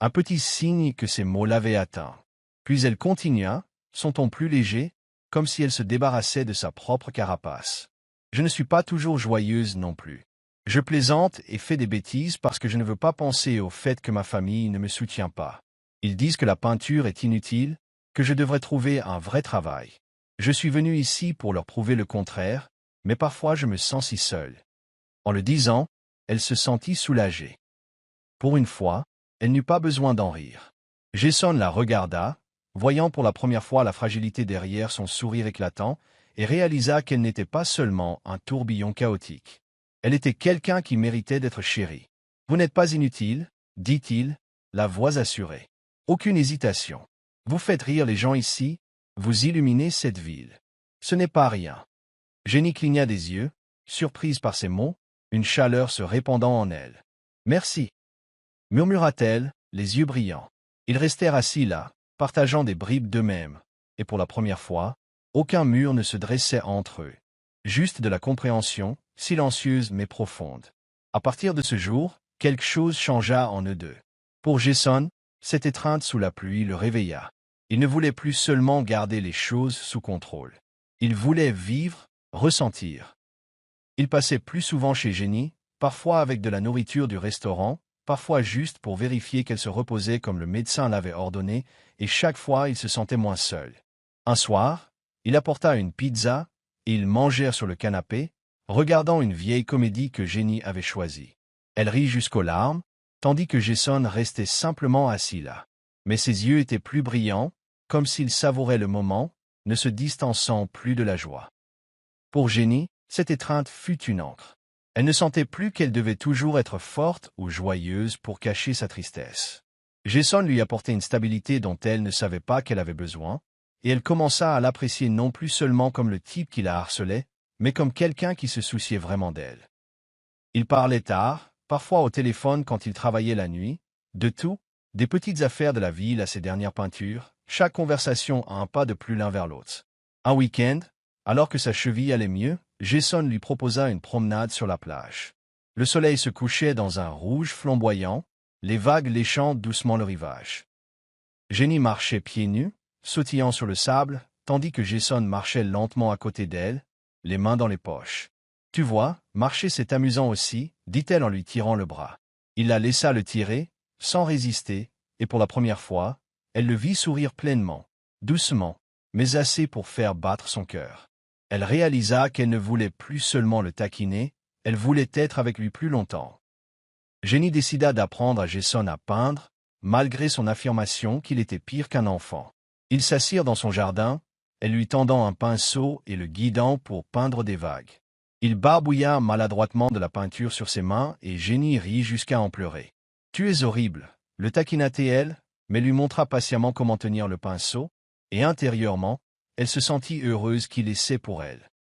Un petit signe que ces mots l'avaient atteint. Puis elle continua, son ton plus léger, comme si elle se débarrassait de sa propre carapace. « Je ne suis pas toujours joyeuse non plus. Je plaisante et fais des bêtises parce que je ne veux pas penser au fait que ma famille ne me soutient pas. Ils disent que la peinture est inutile, que je devrais trouver un vrai travail. Je suis venu ici pour leur prouver le contraire, mais parfois je me sens si seule. » En le disant, elle se sentit soulagée. Pour une fois, elle n'eut pas besoin d'en rire. Jason la regarda, voyant pour la première fois la fragilité derrière son sourire éclatant, et réalisa qu'elle n'était pas seulement un tourbillon chaotique. Elle était quelqu'un qui méritait d'être chéri. « Vous n'êtes pas inutile, » dit-il, la voix assurée. Aucune hésitation. Vous faites rire les gens ici, vous illuminez cette ville. Ce n'est pas rien. Jenny cligna des yeux, surprise par ces mots, une chaleur se répandant en elle. « Merci, » murmura-t-elle, les yeux brillants. Ils restèrent assis là, partageant des bribes d'eux-mêmes, et pour la première fois, aucun mur ne se dressait entre eux. Juste de la compréhension, silencieuse mais profonde. À partir de ce jour, quelque chose changea en eux deux. Pour Jason, cette étreinte sous la pluie le réveilla. Il ne voulait plus seulement garder les choses sous contrôle. Il voulait vivre, ressentir. Il passait plus souvent chez Jenny, parfois avec de la nourriture du restaurant, parfois juste pour vérifier qu'elle se reposait comme le médecin l'avait ordonné, et chaque fois il se sentait moins seul. Un soir, il apporta une pizza, et ils mangèrent sur le canapé, regardant une vieille comédie que Jenny avait choisie. Elle rit jusqu'aux larmes, tandis que Jason restait simplement assis là. Mais ses yeux étaient plus brillants, comme s'il savourait le moment, ne se distançant plus de la joie. Pour Jenny, cette étreinte fut une ancre. Elle ne sentait plus qu'elle devait toujours être forte ou joyeuse pour cacher sa tristesse. Jason lui apportait une stabilité dont elle ne savait pas qu'elle avait besoin, et elle commença à l'apprécier non plus seulement comme le type qui la harcelait, mais comme quelqu'un qui se souciait vraiment d'elle. Il parlait tard, parfois au téléphone quand il travaillait la nuit, de tout, des petites affaires de la ville à ses dernières peintures, chaque conversation à un pas de plus l'un vers l'autre. Un week-end, alors que sa cheville allait mieux, Jason lui proposa une promenade sur la plage. Le soleil se couchait dans un rouge flamboyant, les vagues léchant doucement le rivage. Jenny marchait pieds nus, sautillant sur le sable, tandis que Jason marchait lentement à côté d'elle, les mains dans les poches. « Tu vois, marcher c'est amusant aussi, » dit-elle en lui tirant le bras. Il la laissa le tirer, sans résister, et pour la première fois, elle le vit sourire pleinement, doucement, mais assez pour faire battre son cœur. Elle réalisa qu'elle ne voulait plus seulement le taquiner, elle voulait être avec lui plus longtemps. Jenny décida d'apprendre à Jason à peindre, malgré son affirmation qu'il était pire qu'un enfant. Ils s'assirent dans son jardin, elle lui tendant un pinceau et le guidant pour peindre des vagues. Il barbouilla maladroitement de la peinture sur ses mains et Jenny rit jusqu'à en pleurer. « Tu es horrible », le taquina-t-elle, mais lui montra patiemment comment tenir le pinceau, et intérieurement, elle se sentit heureuse qu'il essaie pour elle.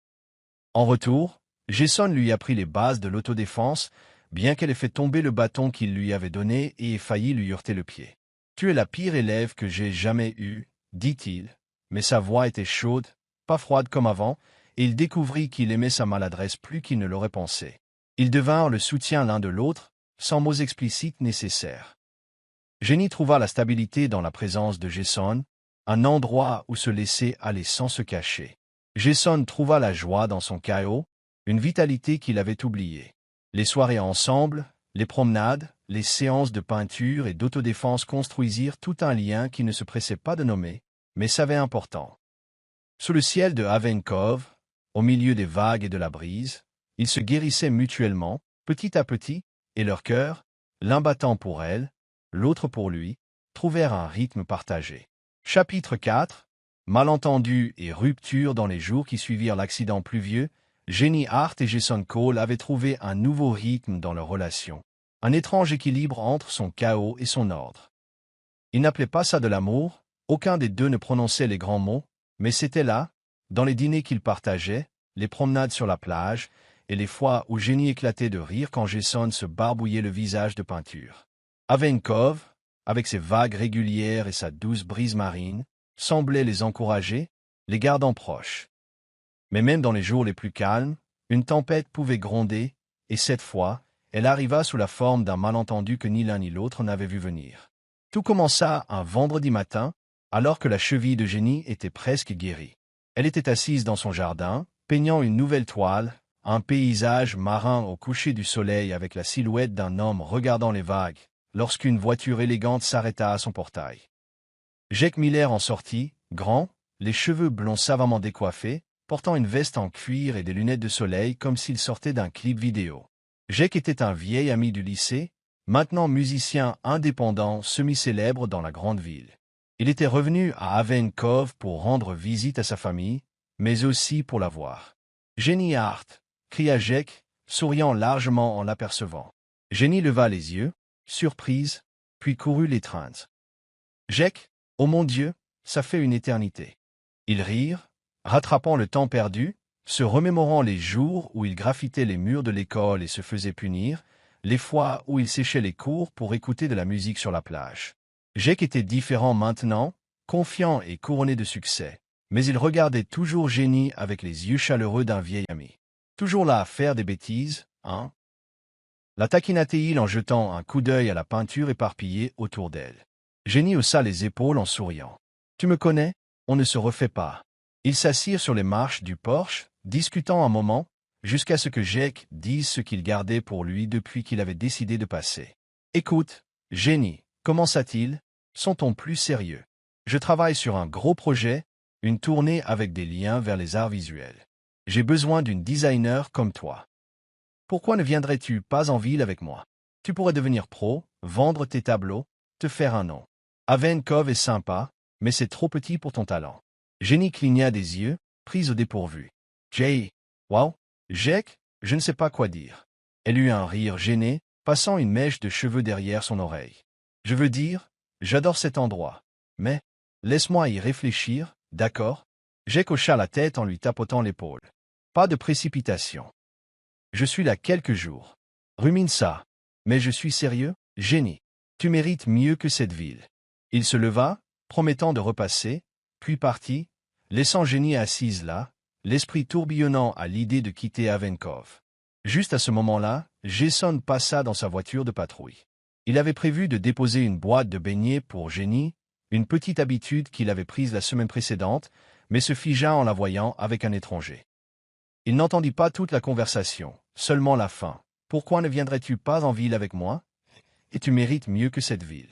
En retour, Jason lui apprit les bases de l'autodéfense, bien qu'elle ait fait tomber le bâton qu'il lui avait donné et ait failli lui heurter le pied. « Tu es la pire élève que j'ai jamais eue, » dit-il, mais sa voix était chaude, pas froide comme avant, et il découvrit qu'il aimait sa maladresse plus qu'il ne l'aurait pensé. Ils devinrent le soutien l'un de l'autre, sans mots explicites nécessaires. Jenny trouva la stabilité dans la présence de Jason, un endroit où se laisser aller sans se cacher. Jason trouva la joie dans son chaos, une vitalité qu'il avait oubliée. Les soirées ensemble, les promenades, les séances de peinture et d'autodéfense construisirent tout un lien qui ne se pressait pas de nommer, mais savait important. Sous le ciel de Haven Cove, au milieu des vagues et de la brise, ils se guérissaient mutuellement, petit à petit, et leurs cœurs, l'un battant pour elle, l'autre pour lui, trouvèrent un rythme partagé. Chapitre 4 Malentendus et rupture. Dans les jours qui suivirent l'accident pluvieux, Jenny Hart et Jason Cole avaient trouvé un nouveau rythme dans leur relation, un étrange équilibre entre son chaos et son ordre. Ils n'appelaient pas ça de l'amour, aucun des deux ne prononçait les grands mots, mais c'était là, dans les dîners qu'ils partageaient, les promenades sur la plage, et les fois où Jenny éclatait de rire quand Jason se barbouillait le visage de peinture. Haven Cove, avec ses vagues régulières et sa douce brise marine, semblait les encourager, les gardant proches. Mais même dans les jours les plus calmes, une tempête pouvait gronder, et cette fois, elle arriva sous la forme d'un malentendu que ni l'un ni l'autre n'avait vu venir. Tout commença un vendredi matin, alors que la cheville de Jenny était presque guérie. Elle était assise dans son jardin, peignant une nouvelle toile, un paysage marin au coucher du soleil avec la silhouette d'un homme regardant les vagues, lorsqu'une voiture élégante s'arrêta à son portail. Jake Miller en sortit, grand, les cheveux blonds savamment décoiffés, portant une veste en cuir et des lunettes de soleil comme s'il sortait d'un clip vidéo. Jake était un vieil ami du lycée, maintenant musicien indépendant semi-célèbre dans la grande ville. Il était revenu à Haven Cove pour rendre visite à sa famille, mais aussi pour la voir. « Jenny Hart !» cria Jake, souriant largement en l'apercevant. Jenny leva les yeux, surprise, puis courut l'étreindre. « Jake, oh mon Dieu, ça fait une éternité. » Ils rirent, rattrapant le temps perdu, se remémorant les jours où ils graffitaient les murs de l'école et se faisaient punir, les fois où ils séchaient les cours pour écouter de la musique sur la plage. Jake était différent maintenant, confiant et couronné de succès, mais il regardait toujours Jenny avec les yeux chaleureux d'un vieil ami. Toujours là à faire des bêtises, hein? La taquina-t-il en jetant un coup d'œil à la peinture éparpillée autour d'elle. Jenny haussa les épaules en souriant. « Tu me connais? On ne se refait pas. » Ils s'assirent sur les marches du porche, discutant un moment, jusqu'à ce que Jake dise ce qu'il gardait pour lui depuis qu'il avait décidé de passer. « Écoute, Jenny, commença-t-il, son ton plus sérieux. Je travaille sur un gros projet, une tournée avec des liens vers les arts visuels. J'ai besoin d'une designer comme toi. Pourquoi ne viendrais-tu pas en ville avec moi? Tu pourrais devenir pro, vendre tes tableaux, te faire un nom. Haven Cove est sympa, mais c'est trop petit pour ton talent. » Jenny cligna des yeux, prise au dépourvu. Jay, wow, Jack, je ne sais pas quoi dire. Elle eut un rire gêné, passant une mèche de cheveux derrière son oreille. Je veux dire, j'adore cet endroit. Mais, laisse-moi y réfléchir, d'accord? Jack hocha la tête en lui tapotant l'épaule. Pas de précipitation. Je suis là quelques jours. Rumine ça. Mais je suis sérieux, Jenny. Tu mérites mieux que cette ville. Il se leva, promettant de repasser, puis partit, laissant Jenny assise là, l'esprit tourbillonnant à l'idée de quitter Avenkov. Juste à ce moment-là, Jason passa dans sa voiture de patrouille. Il avait prévu de déposer une boîte de beignets pour Jenny, une petite habitude qu'il avait prise la semaine précédente, mais se figea en la voyant avec un étranger. Il n'entendit pas toute la conversation, seulement la fin. Pourquoi ne viendrais-tu pas en ville avec moi? Et tu mérites mieux que cette ville.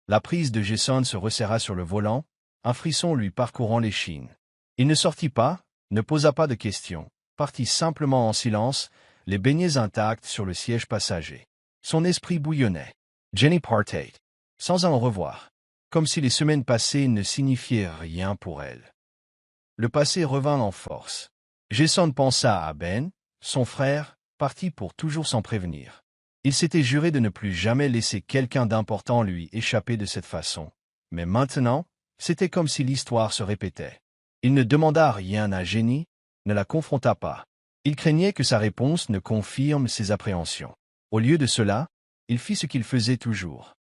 La prise de Jason se resserra sur le volant, un frisson lui parcourant l'échine. Il ne sortit pas, ne posa pas de questions, partit simplement en silence, les beignets intacts sur le siège passager. Son esprit bouillonnait. Jenny partait, sans un au revoir, comme si les semaines passées ne signifiaient rien pour elle. Le passé revint en force. Jason pensa à Ben, son frère, parti pour toujours sans prévenir. Il s'était juré de ne plus jamais laisser quelqu'un d'important lui échapper de cette façon. Mais maintenant, c'était comme si l'histoire se répétait. Il ne demanda rien à Jenny, ne la confronta pas. Il craignait que sa réponse ne confirme ses appréhensions. Au lieu de cela, il fit ce qu'il faisait toujours.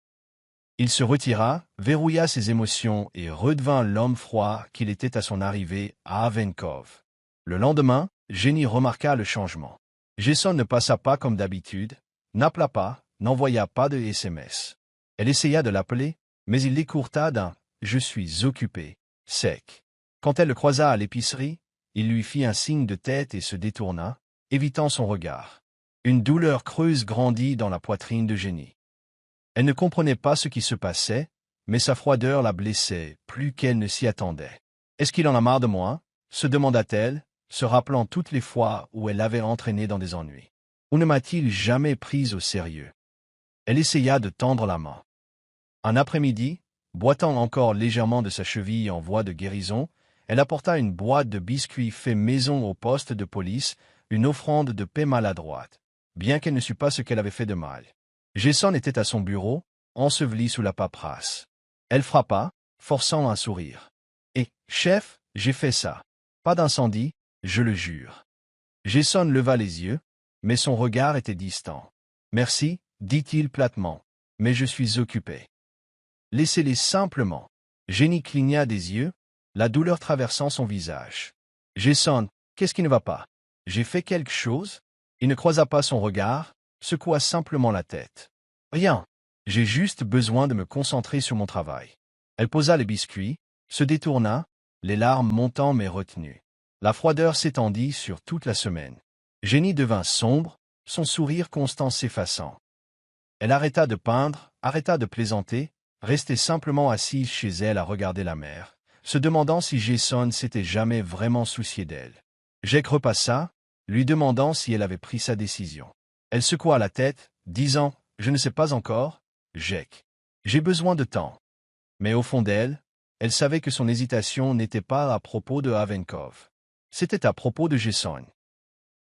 Il se retira, verrouilla ses émotions et redevint l'homme froid qu'il était à son arrivée à Avenkov. Le lendemain, Jenny remarqua le changement. Jason ne passa pas comme d'habitude, n'appela pas, n'envoya pas de SMS. Elle essaya de l'appeler, mais il l'écourta d'un « je suis occupé » sec. Quand elle le croisa à l'épicerie, il lui fit un signe de tête et se détourna, évitant son regard. Une douleur creuse grandit dans la poitrine de Jenny. Elle ne comprenait pas ce qui se passait, mais sa froideur la blessait plus qu'elle ne s'y attendait. « Est-ce qu'il en a marre de moi ?» se demanda-t-elle, se rappelant toutes les fois où elle l'avait entraîné dans des ennuis. Ou ne m'a-t-il jamais prise au sérieux? Elle essaya de tendre la main. Un après-midi, boitant encore légèrement de sa cheville en voie de guérison, elle apporta une boîte de biscuits faits maison au poste de police, une offrande de paix maladroite, bien qu'elle ne sût pas ce qu'elle avait fait de mal. Jason était à son bureau, enseveli sous la paperasse. Elle frappa, forçant un sourire. « Eh, chef, j'ai fait ça. Pas d'incendie, je le jure. » Jason leva les yeux, mais son regard était distant. « Merci, dit-il platement, mais je suis occupé. » Laissez-les simplement. Jenny cligna des yeux, la douleur traversant son visage. « Jason, qu'est-ce qui ne va pas? J'ai fait quelque chose ?» Il ne croisa pas son regard, secoua simplement la tête. « Rien. J'ai juste besoin de me concentrer sur mon travail. » Elle posa les biscuits, se détourna, les larmes montant mais retenues. La froideur s'étendit sur toute la semaine. Jenny devint sombre, son sourire constant s'effaçant. Elle arrêta de peindre, arrêta de plaisanter, restait simplement assise chez elle à regarder la mer, se demandant si Jason s'était jamais vraiment soucié d'elle. Jack repassa, lui demandant si elle avait pris sa décision. Elle secoua la tête, disant « Je ne sais pas encore, Jack. J'ai besoin de temps. » Mais au fond d'elle, elle savait que son hésitation n'était pas à propos de Avenkov. C'était à propos de Jason.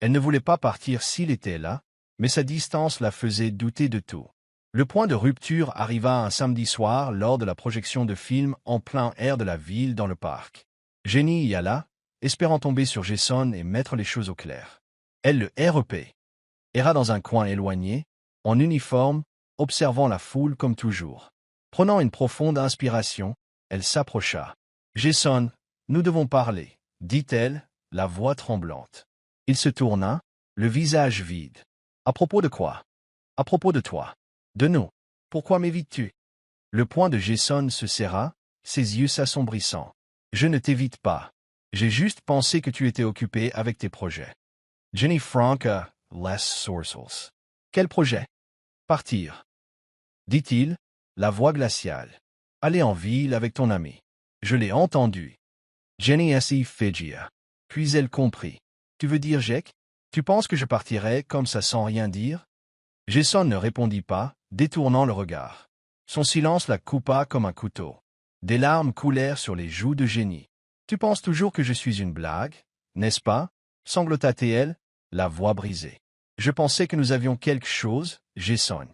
Elle ne voulait pas partir s'il était là, mais sa distance la faisait douter de tout. Le point de rupture arriva un samedi soir lors de la projection de film en plein air de la ville dans le parc. Jenny y alla, espérant tomber sur Jason et mettre les choses au clair. Elle le erra dans un coin éloigné, en uniforme, observant la foule comme toujours. Prenant une profonde inspiration, elle s'approcha. « Jason, nous devons parler, » dit-elle, la voix tremblante. Il se tourna, le visage vide. « À propos de quoi? »« À propos de toi. De nous. Pourquoi m'évites-tu » Le poing de Jason se serra, ses yeux s'assombrissant. « Je ne t'évite pas. J'ai juste pensé que tu étais occupé avec tes projets. » Jenny Frank, Les Sourcils. « Quel projet? »« Partir. » dit-il, la voix glaciale. « Aller en ville avec ton ami. » Je l'ai entendu. Jenny s'y figia. Puis elle comprit. « Tu veux dire, Jack? Tu penses que je partirais comme ça sans rien dire ?» Jason ne répondit pas, détournant le regard. Son silence la coupa comme un couteau. Des larmes coulèrent sur les joues de Jenny. Tu penses toujours que je suis une blague, n'est-ce pas? Sanglota-t-elle, la voix brisée. Je pensais que nous avions quelque chose, Jason.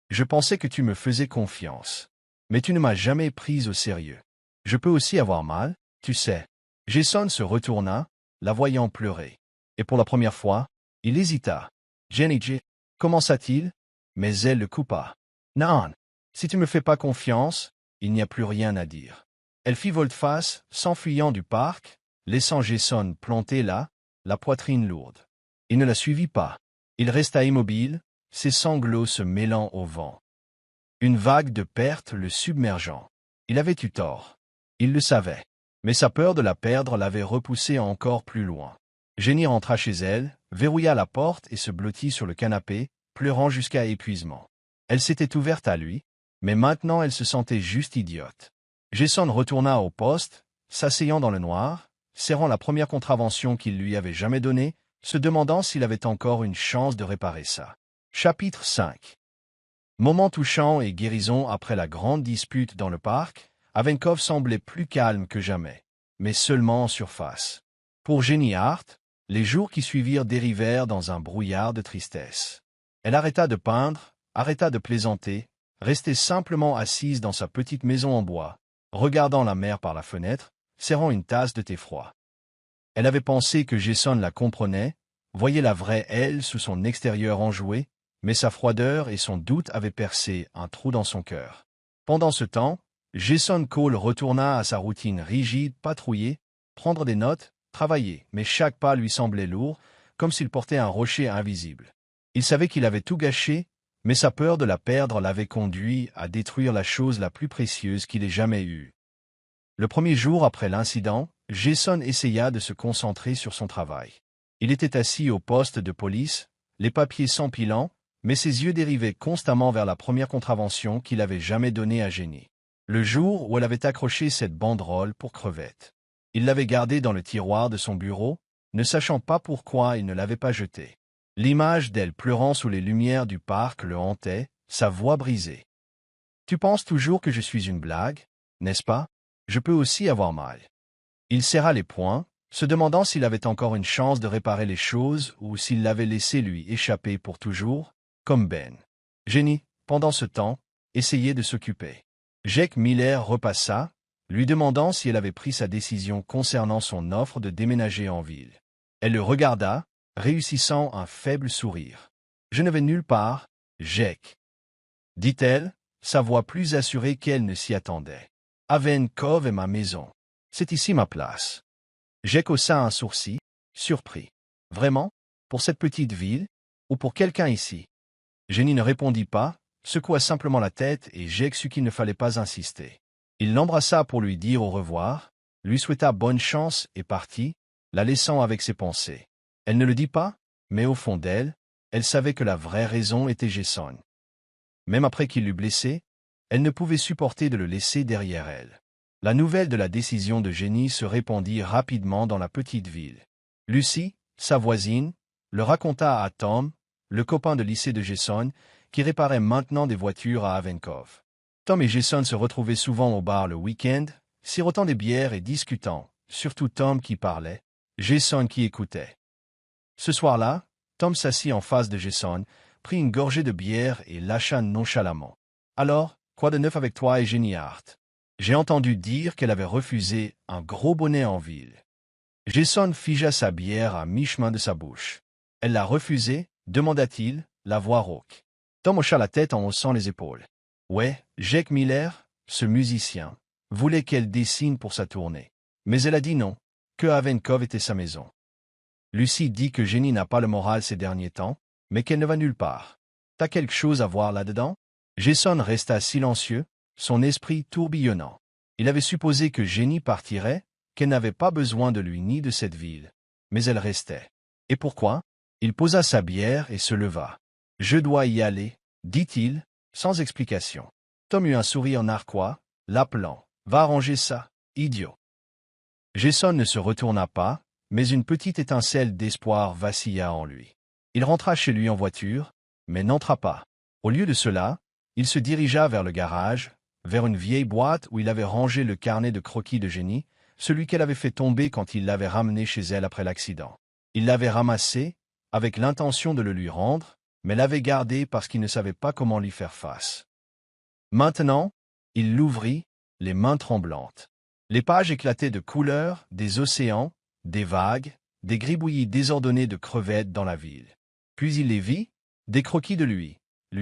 Je pensais que tu me faisais confiance. Mais tu ne m'as jamais prise au sérieux. Je peux aussi avoir mal, tu sais. Jason se retourna, la voyant pleurer. Et pour la première fois, il hésita. Jenny J. Commença-t-il? Mais elle le coupa. Non. Si tu me fais pas confiance, il n'y a plus rien à dire. Elle fit volte-face, s'enfuyant du parc, laissant Jason planté là, la poitrine lourde. Il ne la suivit pas. Il resta immobile, ses sanglots se mêlant au vent. Une vague de perte le submergeant. Il avait eu tort. Il le savait. Mais sa peur de la perdre l'avait repoussé encore plus loin. Jenny rentra chez elle, verrouilla la porte et se blottit sur le canapé, pleurant jusqu'à épuisement. Elle s'était ouverte à lui, mais maintenant elle se sentait juste idiote. Jason retourna au poste, s'asseyant dans le noir, serrant la première contravention qu'il lui avait jamais donnée, se demandant s'il avait encore une chance de réparer ça. Chapitre 5. Moment touchant et guérison après la grande dispute dans le parc, Avenkov semblait plus calme que jamais, mais seulement en surface. Pour Jenny Hart, les jours qui suivirent dérivèrent dans un brouillard de tristesse. Elle arrêta de peindre, arrêta de plaisanter, restait simplement assise dans sa petite maison en bois, regardant la mer par la fenêtre, serrant une tasse de thé froid. Elle avait pensé que Jason la comprenait, voyait la vraie elle sous son extérieur enjoué, mais sa froideur et son doute avaient percé un trou dans son cœur. Pendant ce temps, Jason Cole retourna à sa routine rigide, patrouiller, prendre des notes, travailler, mais chaque pas lui semblait lourd, comme s'il portait un rocher invisible. Il savait qu'il avait tout gâché, mais sa peur de la perdre l'avait conduit à détruire la chose la plus précieuse qu'il ait jamais eue. Le premier jour après l'incident, Jason essaya de se concentrer sur son travail. Il était assis au poste de police, les papiers s'empilant, mais ses yeux dérivaient constamment vers la première contravention qu'il avait jamais donnée à Jenny. Le jour où elle avait accroché cette banderole pour crevette. Il l'avait gardée dans le tiroir de son bureau, ne sachant pas pourquoi il ne l'avait pas jetée. L'image d'elle pleurant sous les lumières du parc le hantait, sa voix brisée. « Tu penses toujours que je suis une blague, n'est-ce pas? Je peux aussi avoir mal. » Il serra les poings, se demandant s'il avait encore une chance de réparer les choses ou s'il l'avait laissé lui échapper pour toujours, comme Ben. Jenny, pendant ce temps, essayait de s'occuper. Jake Miller repassa, lui demandant si elle avait pris sa décision concernant son offre de déménager en ville. Elle le regarda, réussissant un faible sourire. « Je ne vais nulle part, Jake. » dit-elle, sa voix plus assurée qu'elle ne s'y attendait. « Avenkov est ma maison. C'est ici ma place. » Jake haussa un sourcil, surpris. « Vraiment? Pour cette petite ville? Ou pour quelqu'un ici? » Jenny ne répondit pas, secoua simplement la tête et Jake sut qu'il ne fallait pas insister. Il l'embrassa pour lui dire au revoir, lui souhaita bonne chance et partit, la laissant avec ses pensées. Elle ne le dit pas, mais au fond d'elle, elle savait que la vraie raison était Jason. Même après qu'il l'eût blessé, elle ne pouvait supporter de le laisser derrière elle. La nouvelle de la décision de Jenny se répandit rapidement dans la petite ville. Lucy, sa voisine, le raconta à Tom, le copain de lycée de Jason, qui réparait maintenant des voitures à Avenkov. Tom et Jason se retrouvaient souvent au bar le week-end, sirotant des bières et discutant, surtout Tom qui parlait, Jason qui écoutait. Ce soir-là, Tom s'assit en face de Jason, prit une gorgée de bière et lâcha nonchalamment. « Alors, quoi de neuf avec toi et Jenny Hart? J'ai entendu dire qu'elle avait refusé un gros bonnet en ville. » Jason figea sa bière à mi-chemin de sa bouche. « Elle l'a refusé ?» demanda-t-il, la voix rauque. Tom hocha la tête en haussant les épaules. Ouais, Jake Miller, ce musicien, voulait qu'elle dessine pour sa tournée. Mais elle a dit non, que Avenkov était sa maison. Lucy dit que Jenny n'a pas le moral ces derniers temps, mais qu'elle ne va nulle part. T'as quelque chose à voir là-dedans? Jason resta silencieux, son esprit tourbillonnant. Il avait supposé que Jenny partirait, qu'elle n'avait pas besoin de lui ni de cette ville. Mais elle restait. Et pourquoi? Il posa sa bière et se leva. « Je dois y aller, » dit-il, sans explication. Tom eut un sourire narquois, l'appelant. « Va arranger ça, idiot. » Jason ne se retourna pas, mais une petite étincelle d'espoir vacilla en lui. Il rentra chez lui en voiture, mais n'entra pas. Au lieu de cela, il se dirigea vers le garage, vers une vieille boîte où il avait rangé le carnet de croquis de Jenny, celui qu'elle avait fait tomber quand il l'avait ramené chez elle après l'accident. Il l'avait ramassé, avec l'intention de le lui rendre, mais l'avait gardé parce qu'il ne savait pas comment lui faire face. Maintenant, il l'ouvrit, les mains tremblantes. Les pages éclataient de couleurs, des océans, des vagues, des gribouillis désordonnés de crevettes dans la ville. Puis il les vit, des croquis de lui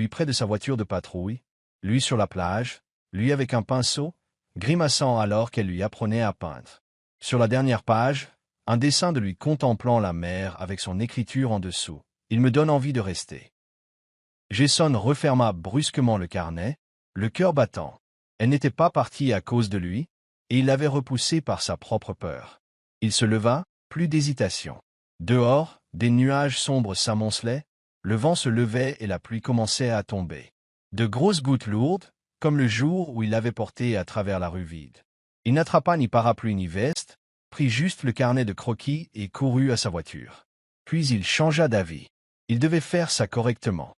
près de sa voiture de patrouille, lui sur la plage, lui avec un pinceau, grimaçant alors qu'elle lui apprenait à peindre. Sur la dernière page, un dessin de lui contemplant la mer avec son écriture en dessous. Il me donne envie de rester. Jason referma brusquement le carnet, le cœur battant. Elle n'était pas partie à cause de lui, et il l'avait repoussée par sa propre peur. Il se leva, plus d'hésitation. Dehors, des nuages sombres s'amoncelaient, le vent se levait et la pluie commençait à tomber. De grosses gouttes lourdes, comme le jour où il l'avait porté à travers la rue vide. Il n'attrapa ni parapluie ni veste, prit juste le carnet de croquis et courut à sa voiture. Puis il changea d'avis. Il devait faire ça correctement.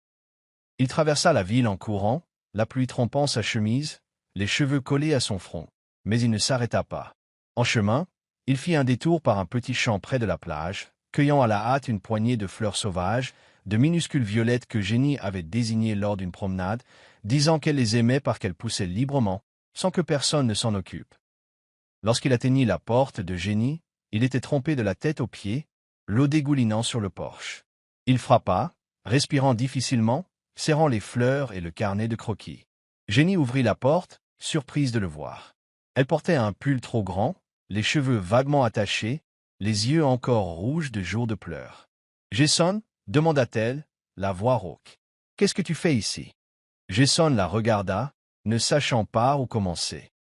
Il traversa la ville en courant, la pluie trempant sa chemise, les cheveux collés à son front. Mais il ne s'arrêta pas. En chemin, il fit un détour par un petit champ près de la plage, cueillant à la hâte une poignée de fleurs sauvages, de minuscules violettes que Jenny avait désignées lors d'une promenade, disant qu'elle les aimait parce qu'elles poussaient librement, sans que personne ne s'en occupe. Lorsqu'il atteignit la porte de Jenny, il était trempé de la tête aux pieds, l'eau dégoulinant sur le porche. Il frappa, respirant difficilement, serrant les fleurs et le carnet de croquis. Jenny ouvrit la porte, surprise de le voir. Elle portait un pull trop grand, les cheveux vaguement attachés, les yeux encore rouges de jours de pleurs. « Jason » demanda-t-elle, la voix rauque. « Qu'est-ce que tu fais ici ?» Jason la regarda, ne sachant pas où commencer.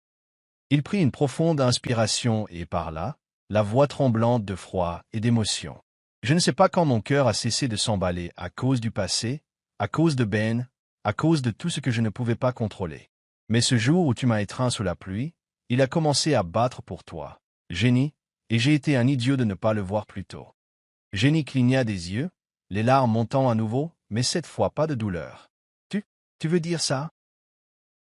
Il prit une profonde inspiration et parla, la voix tremblante de froid et d'émotion. « Je ne sais pas quand mon cœur a cessé de s'emballer à cause du passé, à cause de Ben, à cause de tout ce que je ne pouvais pas contrôler. Mais ce jour où tu m'as étreint sous la pluie, il a commencé à battre pour toi, Jenny, et j'ai été un idiot de ne pas le voir plus tôt. » Jenny cligna des yeux, les larmes montant à nouveau, mais cette fois pas de douleur. « Tu veux dire ça ?»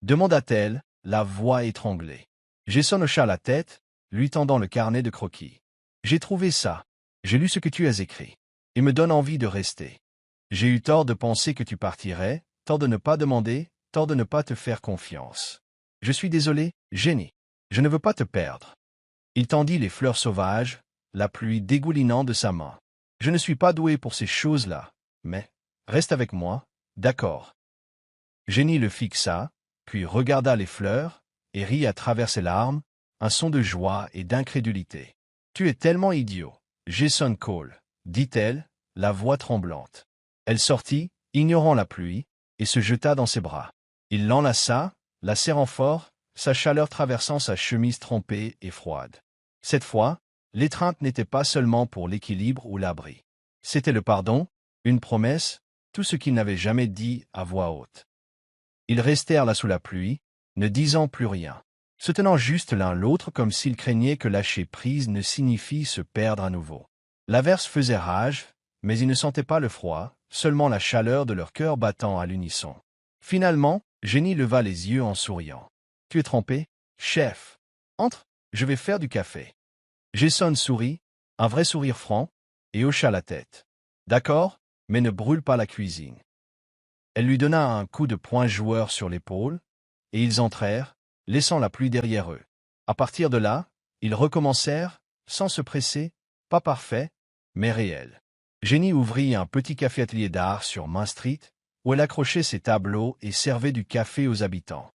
demanda-t-elle, la voix étranglée. Jason hocha la tête, lui tendant le carnet de croquis. « J'ai trouvé ça. J'ai lu ce que tu as écrit. Il me donne envie de rester. J'ai eu tort de penser que tu partirais, tort de ne pas demander, tort de ne pas te faire confiance. Je suis désolé, Jenny. Je ne veux pas te perdre. » Il tendit les fleurs sauvages, la pluie dégoulinant de sa main. « Je ne suis pas doué pour ces choses-là, mais reste avec moi, d'accord. » Jenny le fixa, puis regarda les fleurs, et rit à travers ses larmes, un son de joie et d'incrédulité. « Tu es tellement idiot, Jason Cole, » dit-elle, la voix tremblante. Elle sortit, ignorant la pluie, et se jeta dans ses bras. Il l'enlaça, la serrant fort, sa chaleur traversant sa chemise trempée et froide. Cette fois, l'étreinte n'était pas seulement pour l'équilibre ou l'abri. C'était le pardon, une promesse, tout ce qu'ils n'avaient jamais dit à voix haute. Ils restèrent là sous la pluie, ne disant plus rien, se tenant juste l'un l'autre comme s'ils craignaient que lâcher prise ne signifie se perdre à nouveau. L'averse faisait rage, mais ils ne sentaient pas le froid, seulement la chaleur de leur cœur battant à l'unisson. Finalement, Jenny leva les yeux en souriant. « Tu es trempé, chef. Entre, je vais faire du café. » Jason sourit, un vrai sourire franc, et hocha la tête. « D'accord, mais ne brûle pas la cuisine. » Elle lui donna un coup de poing joueur sur l'épaule, et ils entrèrent, laissant la pluie derrière eux. À partir de là, ils recommencèrent, sans se presser, pas parfait, mais réel. Jenny ouvrit un petit café-atelier d'art sur Main Street, où elle accrochait ses tableaux et servait du café aux habitants.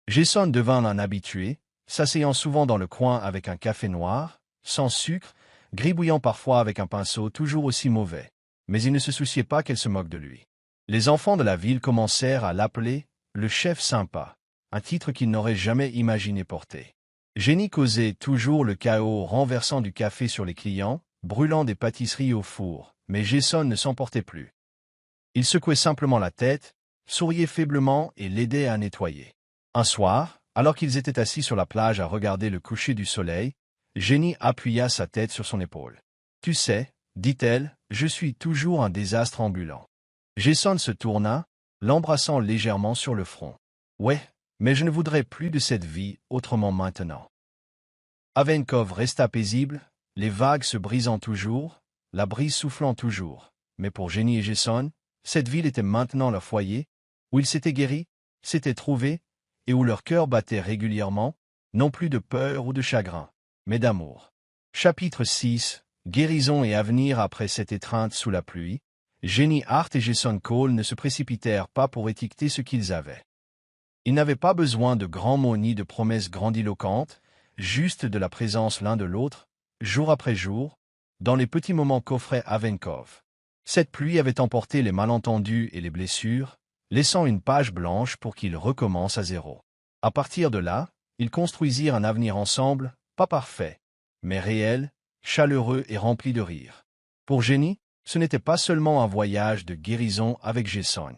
Jason devint un habitué, s'asseyant souvent dans le coin avec un café noir, sans sucre, gribouillant parfois avec un pinceau toujours aussi mauvais. Mais il ne se souciait pas qu'elle se moque de lui. Les enfants de la ville commencèrent à l'appeler « le chef sympa », un titre qu'ils n'auraient jamais imaginé porter. Jenny causait toujours le chaos renversant du café sur les clients, brûlant des pâtisseries au four, mais Jason ne s'emportait plus. Il secouait simplement la tête, souriait faiblement et l'aidait à nettoyer. Un soir, alors qu'ils étaient assis sur la plage à regarder le coucher du soleil, Jenny appuya sa tête sur son épaule. « Tu sais, » dit-elle, « je suis toujours un désastre ambulant. » Jason se tourna, l'embrassant légèrement sur le front. « Ouais, mais je ne voudrais plus de cette vie autrement maintenant. » Avenkov resta paisible, les vagues se brisant toujours, la brise soufflant toujours. Mais pour Jenny et Jason, cette ville était maintenant leur foyer, où ils s'étaient guéris, s'étaient trouvés, et où leur cœur battait régulièrement, non plus de peur ou de chagrin, mais d'amour. Chapitre 6. Guérison et avenir. Après cette étreinte sous la pluie, Jenny Hart et Jason Cole ne se précipitèrent pas pour étiqueter ce qu'ils avaient. Ils n'avaient pas besoin de grands mots ni de promesses grandiloquentes, juste de la présence l'un de l'autre, jour après jour, dans les petits moments qu'offrait Avenkov. Cette pluie avait emporté les malentendus et les blessures, laissant une page blanche pour qu'ils recommencent à zéro. À partir de là, ils construisirent un avenir ensemble, pas parfait, mais réel, chaleureux et rempli de rire. Pour Jenny, ce n'était pas seulement un voyage de guérison avec Jason.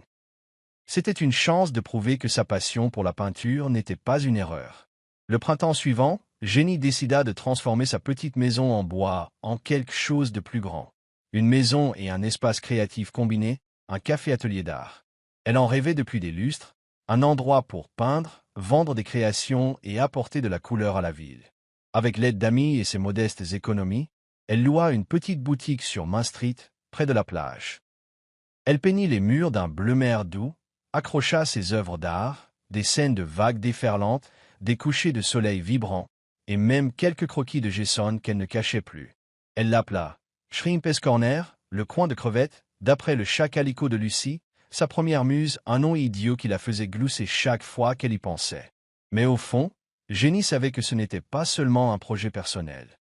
C'était une chance de prouver que sa passion pour la peinture n'était pas une erreur. Le printemps suivant, Jenny décida de transformer sa petite maison en bois en quelque chose de plus grand. Une maison et un espace créatif combinés, un café-atelier d'art. Elle en rêvait depuis des lustres, un endroit pour peindre, vendre des créations et apporter de la couleur à la ville. Avec l'aide d'amis et ses modestes économies, elle loua une petite boutique sur Main Street, près de la plage. Elle peignit les murs d'un bleu mer doux, accrocha ses œuvres d'art, des scènes de vagues déferlantes, des couchers de soleil vibrants, et même quelques croquis de Jason qu'elle ne cachait plus. Elle l'appela Shrimp's Corner, le coin de crevettes, d'après le chat calico de Lucie, sa première muse, un nom idiot qui la faisait glousser chaque fois qu'elle y pensait. Mais au fond, Jenny savait que ce n'était pas seulement un projet personnel.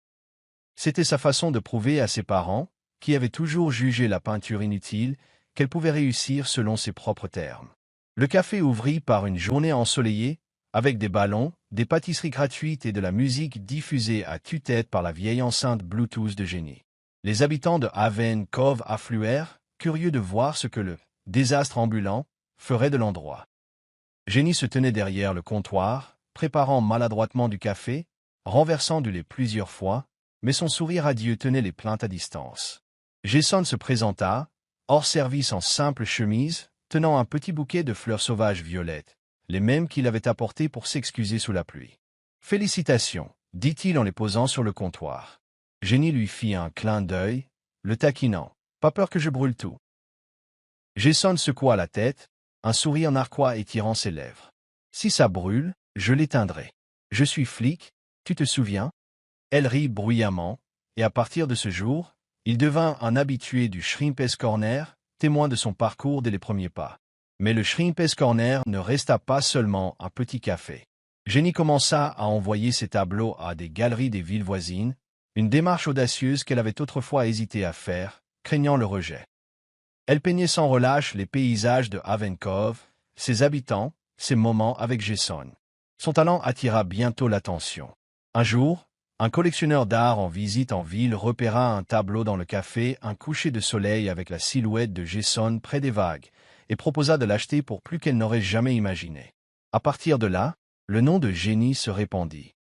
C'était sa façon de prouver à ses parents, qui avaient toujours jugé la peinture inutile, qu'elle pouvait réussir selon ses propres termes. Le café ouvrit par une journée ensoleillée, avec des ballons, des pâtisseries gratuites et de la musique diffusée à tue-tête par la vieille enceinte Bluetooth de Jenny. Les habitants de Haven Cove affluèrent, curieux de voir ce que le désastre ambulant ferait de l'endroit. Jenny se tenait derrière le comptoir, préparant maladroitement du café, renversant du lait plusieurs fois, mais son sourire radieux tenait les plaintes à distance. Jason se présenta, hors service en simple chemise, tenant un petit bouquet de fleurs sauvages violettes, les mêmes qu'il avait apportées pour s'excuser sous la pluie. « Félicitations, dit-il en les posant sur le comptoir. Jenny lui fit un clin d'œil, le taquinant. « Pas peur que je brûle tout. » Jason secoua la tête, un sourire narquois étirant ses lèvres. « Si ça brûle, je l'éteindrai. Je suis flic, tu te souviens ?» Elle rit bruyamment, et à partir de ce jour, il devint un habitué du Shrimp's Corner, témoin de son parcours dès les premiers pas. Mais le Shrimp's Corner ne resta pas seulement un petit café. Jenny commença à envoyer ses tableaux à des galeries des villes voisines, une démarche audacieuse qu'elle avait autrefois hésité à faire, craignant le rejet. Elle peignait sans relâche les paysages de Haven Cove, ses habitants, ses moments avec Jason. Son talent attira bientôt l'attention. Un jour, un collectionneur d'art en visite en ville repéra un tableau dans le café, un coucher de soleil avec la silhouette de Jason près des vagues, et proposa de l'acheter pour plus qu'elle n'aurait jamais imaginé. À partir de là, le nom de Jenny se répandit.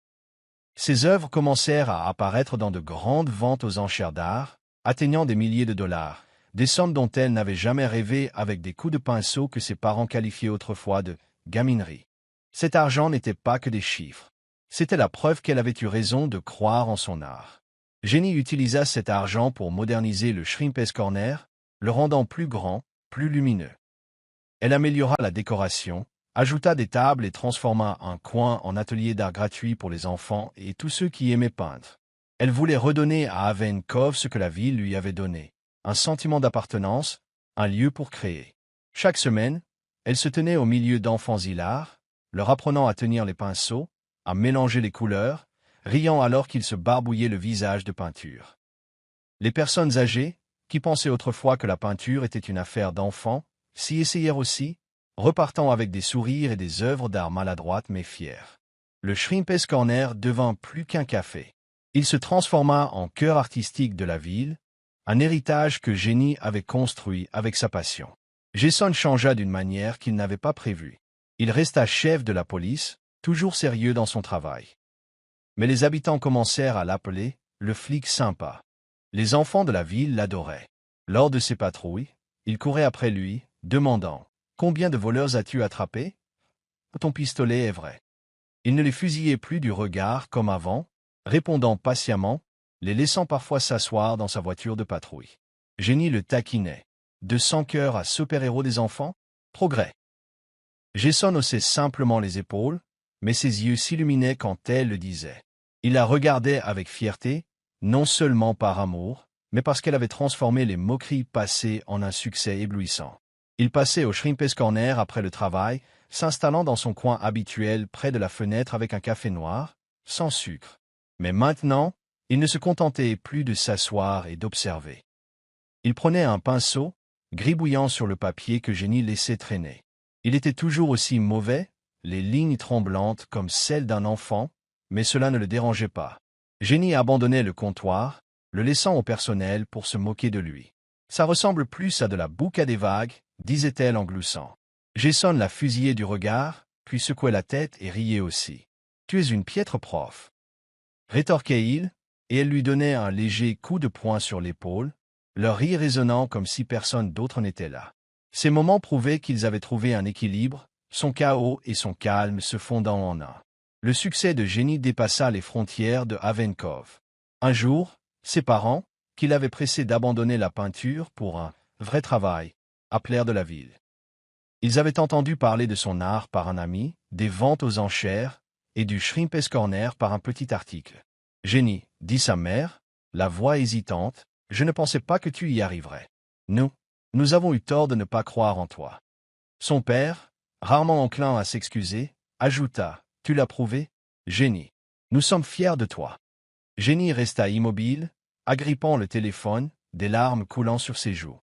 Ses œuvres commencèrent à apparaître dans de grandes ventes aux enchères d'art, atteignant des milliers de dollars, des sommes dont elle n'avait jamais rêvé avec des coups de pinceau que ses parents qualifiaient autrefois de gaminerie. Cet argent n'était pas que des chiffres. C'était la preuve qu'elle avait eu raison de croire en son art. Jenny utilisa cet argent pour moderniser le Shrimp's Corner, le rendant plus grand, plus lumineux. Elle améliora la décoration, ajouta des tables et transforma un coin en atelier d'art gratuit pour les enfants et tous ceux qui aimaient peindre. Elle voulait redonner à Haven Cove ce que la ville lui avait donné, un sentiment d'appartenance, un lieu pour créer. Chaque semaine, elle se tenait au milieu d'enfants hilars, leur apprenant à tenir les pinceaux, à mélanger les couleurs, riant alors qu'ils se barbouillaient le visage de peinture. Les personnes âgées, qui pensaient autrefois que la peinture était une affaire d'enfants, s'y essayèrent aussi, repartant avec des sourires et des œuvres d'art maladroites mais fières. Le Shrimp's Corner devint plus qu'un café. Il se transforma en cœur artistique de la ville, un héritage que Jenny avait construit avec sa passion. Jason changea d'une manière qu'il n'avait pas prévue. Il resta chef de la police, toujours sérieux dans son travail. Mais les habitants commencèrent à l'appeler le flic sympa. Les enfants de la ville l'adoraient. Lors de ses patrouilles, ils couraient après lui, demandant « Combien de voleurs as-tu attrapé ? Ton pistolet est vrai. » Il ne les fusillait plus du regard comme avant, répondant patiemment, les laissant parfois s'asseoir dans sa voiture de patrouille. Jenny le taquinait. De son cœur à super-héros des enfants, progrès. Jason haussait simplement les épaules, mais ses yeux s'illuminaient quand elle le disait. Il la regardait avec fierté, non seulement par amour, mais parce qu'elle avait transformé les moqueries passées en un succès éblouissant. Il passait au Shrimp's Corner après le travail, s'installant dans son coin habituel près de la fenêtre avec un café noir, sans sucre. Mais maintenant, il ne se contentait plus de s'asseoir et d'observer. Il prenait un pinceau, gribouillant sur le papier que Jenny laissait traîner. Il était toujours aussi mauvais, les lignes tremblantes comme celles d'un enfant, mais cela ne le dérangeait pas. Jenny abandonnait le comptoir, le laissant au personnel pour se moquer de lui. Ça ressemble plus à de la boucle à des vagues, disait-elle en gloussant. Jason la fusillait du regard, puis secouait la tête et riait aussi. Tu es une piètre prof. Rétorquait-il, et elle lui donnait un léger coup de poing sur l'épaule, leur rire résonnant comme si personne d'autre n'était là. Ces moments prouvaient qu'ils avaient trouvé un équilibre, son chaos et son calme se fondant en un. Le succès de Jenny dépassa les frontières de Haven Cove. Un jour, ses parents, qui l'avaient pressé d'abandonner la peinture pour un vrai travail, appelèrent de la ville. Ils avaient entendu parler de son art par un ami, des ventes aux enchères, et du Shrimp's Corner par un petit article. « Jenny, dit sa mère, la voix hésitante, je ne pensais pas que tu y arriverais. Nous avons eu tort de ne pas croire en toi. » Son père, rarement enclin à s'excuser, ajouta, « Tu l'as prouvé, Jenny. Nous sommes fiers de toi. » Jenny resta immobile, agrippant le téléphone, des larmes coulant sur ses joues.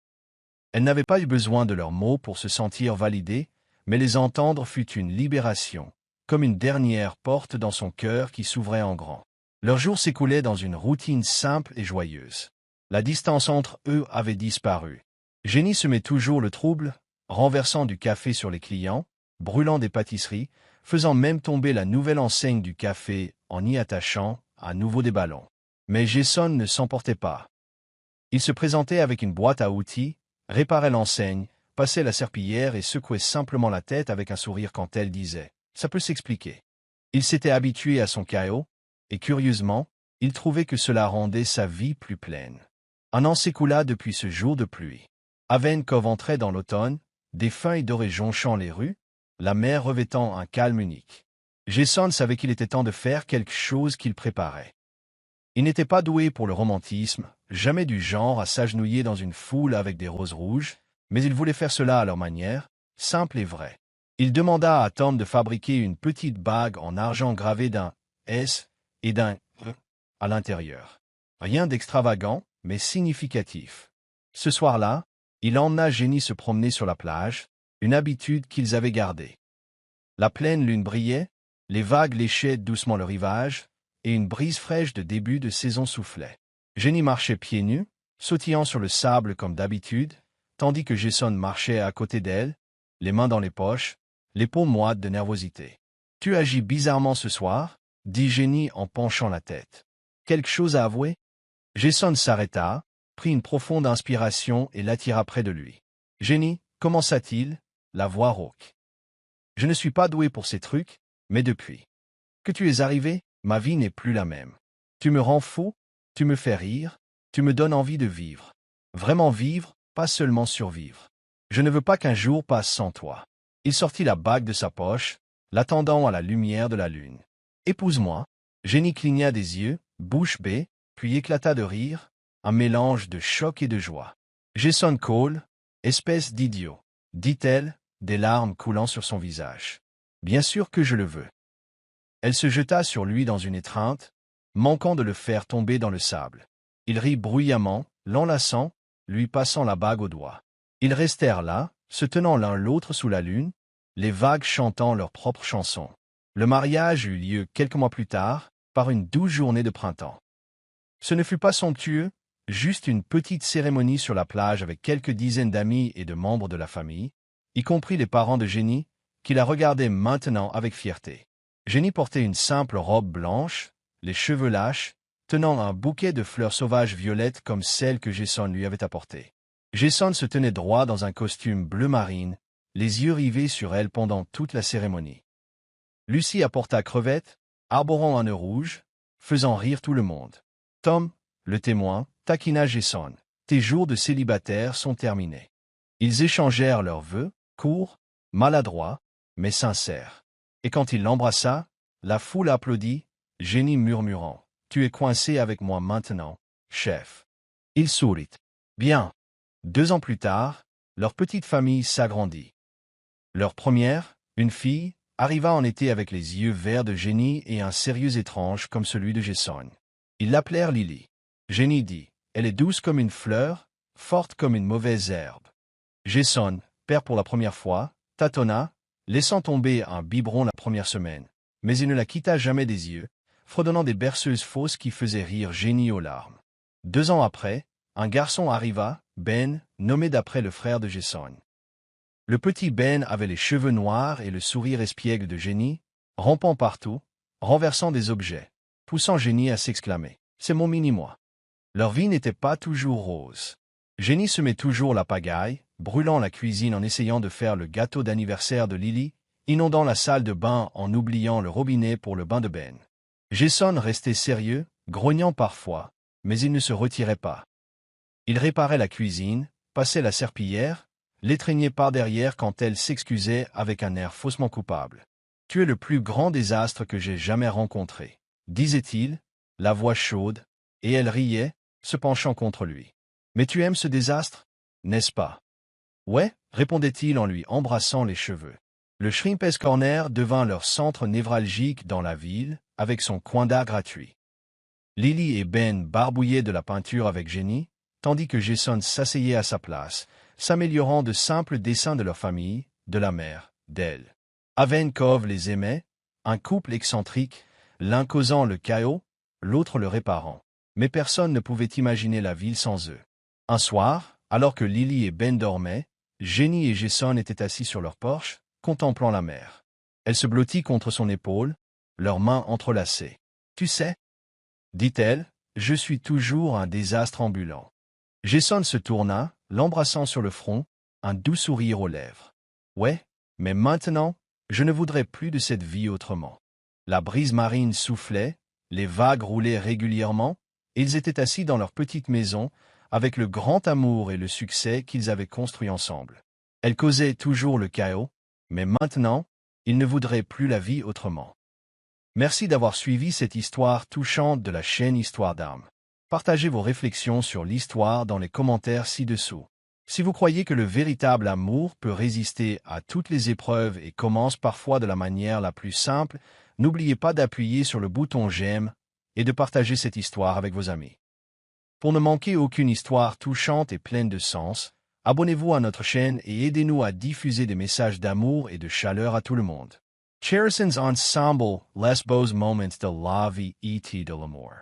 Elle n'avait pas eu besoin de leurs mots pour se sentir validée, mais les entendre fut une libération, comme une dernière porte dans son cœur qui s'ouvrait en grand. Leurs jours s'écoulaient dans une routine simple et joyeuse. La distance entre eux avait disparu. Jenny semait toujours le trouble, renversant du café sur les clients, brûlant des pâtisseries, faisant même tomber la nouvelle enseigne du café en y attachant à nouveau des ballons. Mais Jason ne s'emportait pas. Il se présentait avec une boîte à outils, réparait l'enseigne, passait la serpillière et secouait simplement la tête avec un sourire quand elle disait « Ça peut s'expliquer ». Il s'était habitué à son chaos, et curieusement, il trouvait que cela rendait sa vie plus pleine. Un an s'écoula depuis ce jour de pluie. Haven Cove entrait dans l'automne, des feuilles dorées jonchant les rues, la mer revêtant un calme unique. Jason savait qu'il était temps de faire quelque chose qu'il préparait. Il n'était pas doué pour le romantisme, jamais du genre à s'agenouiller dans une foule avec des roses rouges, mais il voulait faire cela à leur manière, simple et vraie. Il demanda à Tom de fabriquer une petite bague en argent gravée d'un S et d'un E à l'intérieur. Rien d'extravagant, mais significatif. Ce soir-là, il emmena Jenny se promener sur la plage, une habitude qu'ils avaient gardée. La pleine lune brillait, les vagues léchaient doucement le rivage, et une brise fraîche de début de saison soufflait. Jenny marchait pieds nus, sautillant sur le sable comme d'habitude, tandis que Jason marchait à côté d'elle, les mains dans les poches, les peaux moites de nervosité. « Tu agis bizarrement ce soir » dit Jenny en penchant la tête. « Quelque chose à avouer ?» Jason s'arrêta, prit une profonde inspiration et l'attira près de lui. « Jenny, commença-t-il, la voix rauque. Je ne suis pas doué pour ces trucs, mais depuis que tu es arrivé, ma vie n'est plus la même. Tu me rends fou, tu me fais rire, tu me donnes envie de vivre. Vraiment vivre, pas seulement survivre. Je ne veux pas qu'un jour passe sans toi. » Il sortit la bague de sa poche, l'attendant à la lumière de la lune. « Épouse-moi. » Jenny cligna des yeux, bouche bée, puis éclata de rire, un mélange de choc et de joie. « Jason Cole, espèce d'idiot, » dit-elle, des larmes coulant sur son visage. « Bien sûr que je le veux. » Elle se jeta sur lui dans une étreinte, manquant de le faire tomber dans le sable. Il rit bruyamment, l'enlaçant, lui passant la bague au doigt. Ils restèrent là, se tenant l'un l'autre sous la lune, les vagues chantant leurs propres chansons. Le mariage eut lieu quelques mois plus tard, par une douce journée de printemps. Ce ne fut pas somptueux, juste une petite cérémonie sur la plage avec quelques dizaines d'amis et de membres de la famille, y compris les parents de Jenny, qui la regardaient maintenant avec fierté. Jenny portait une simple robe blanche, les cheveux lâches, tenant un bouquet de fleurs sauvages violettes comme celles que Jason lui avait apportées. Jason se tenait droit dans un costume bleu marine, les yeux rivés sur elle pendant toute la cérémonie. Lucie apporta Crevette, arborant un nœud rouge, faisant rire tout le monde. Tom, le témoin, taquina Jason. Tes jours de célibataire sont terminés. Ils échangèrent leurs vœux, courts, maladroits, mais sincères. Et quand il l'embrassa, la foule applaudit, Jenny murmurant, « Tu es coincé avec moi maintenant, chef. » Il sourit. Bien. 2 ans plus tard, leur petite famille s'agrandit. Leur première, une fille, arriva en été avec les yeux verts de Jenny et un sérieux étrange comme celui de Jason. Ils l'appelèrent Lily. Jenny dit, « Elle est douce comme une fleur, forte comme une mauvaise herbe. » Jason, père pour la première fois, tâtonna, laissant tomber un biberon la première semaine, mais il ne la quitta jamais des yeux, fredonnant des berceuses fausses qui faisaient rire Jenny aux larmes. 2 ans après, un garçon arriva, Ben, nommé d'après le frère de Jason. Le petit Ben avait les cheveux noirs et le sourire espiègle de Jenny, rampant partout, renversant des objets, poussant Jenny à s'exclamer « C'est mon mini-moi ». Leur vie n'était pas toujours rose. Jenny semait toujours la pagaille, brûlant la cuisine en essayant de faire le gâteau d'anniversaire de Lily, inondant la salle de bain en oubliant le robinet pour le bain de Ben. Jason restait sérieux, grognant parfois, mais il ne se retirait pas. Il réparait la cuisine, passait la serpillière, l'étreignait par derrière quand elle s'excusait avec un air faussement coupable. « Tu es le plus grand désastre que j'ai jamais rencontré, » disait-il, la voix chaude, et elle riait, se penchant contre lui. « Mais tu aimes ce désastre, n'est-ce pas? » « Ouais, » répondait-il en lui embrassant les cheveux. Le Shrimp's Corner devint leur centre névralgique dans la ville, avec son coin d'art gratuit. Lily et Ben barbouillaient de la peinture avec Jenny, tandis que Jason s'asseyait à sa place, s'améliorant de simples dessins de leur famille, de la mère, d'elle. Aven Cove les aimait, un couple excentrique, l'un causant le chaos, l'autre le réparant. Mais personne ne pouvait imaginer la ville sans eux. Un soir, alors que Lily et Ben dormaient, Jenny et Jason étaient assis sur leur porche, contemplant la mer. Elle se blottit contre son épaule, leurs mains entrelacées. « Tu sais, » dit-elle, « je suis toujours un désastre ambulant. » Jason se tourna, l'embrassant sur le front, un doux sourire aux lèvres. « Ouais, mais maintenant, je ne voudrais plus de cette vie autrement. » La brise marine soufflait, les vagues roulaient régulièrement, et ils étaient assis dans leur petite maison, avec le grand amour et le succès qu'ils avaient construit ensemble. Elle causait toujours le chaos, mais maintenant, ils ne voudraient plus la vie autrement. Merci d'avoir suivi cette histoire touchante de la chaîne Histoire d'âme. Partagez vos réflexions sur l'histoire dans les commentaires ci-dessous. Si vous croyez que le véritable amour peut résister à toutes les épreuves et commence parfois de la manière la plus simple, n'oubliez pas d'appuyer sur le bouton j'aime et de partager cette histoire avec vos amis. Pour ne manquer aucune histoire touchante et pleine de sens, abonnez-vous à notre chaîne et aidez-nous à diffuser des messages d'amour et de chaleur à tout le monde. Cherisons ensemble les beaux moments de la vie et de l'amour.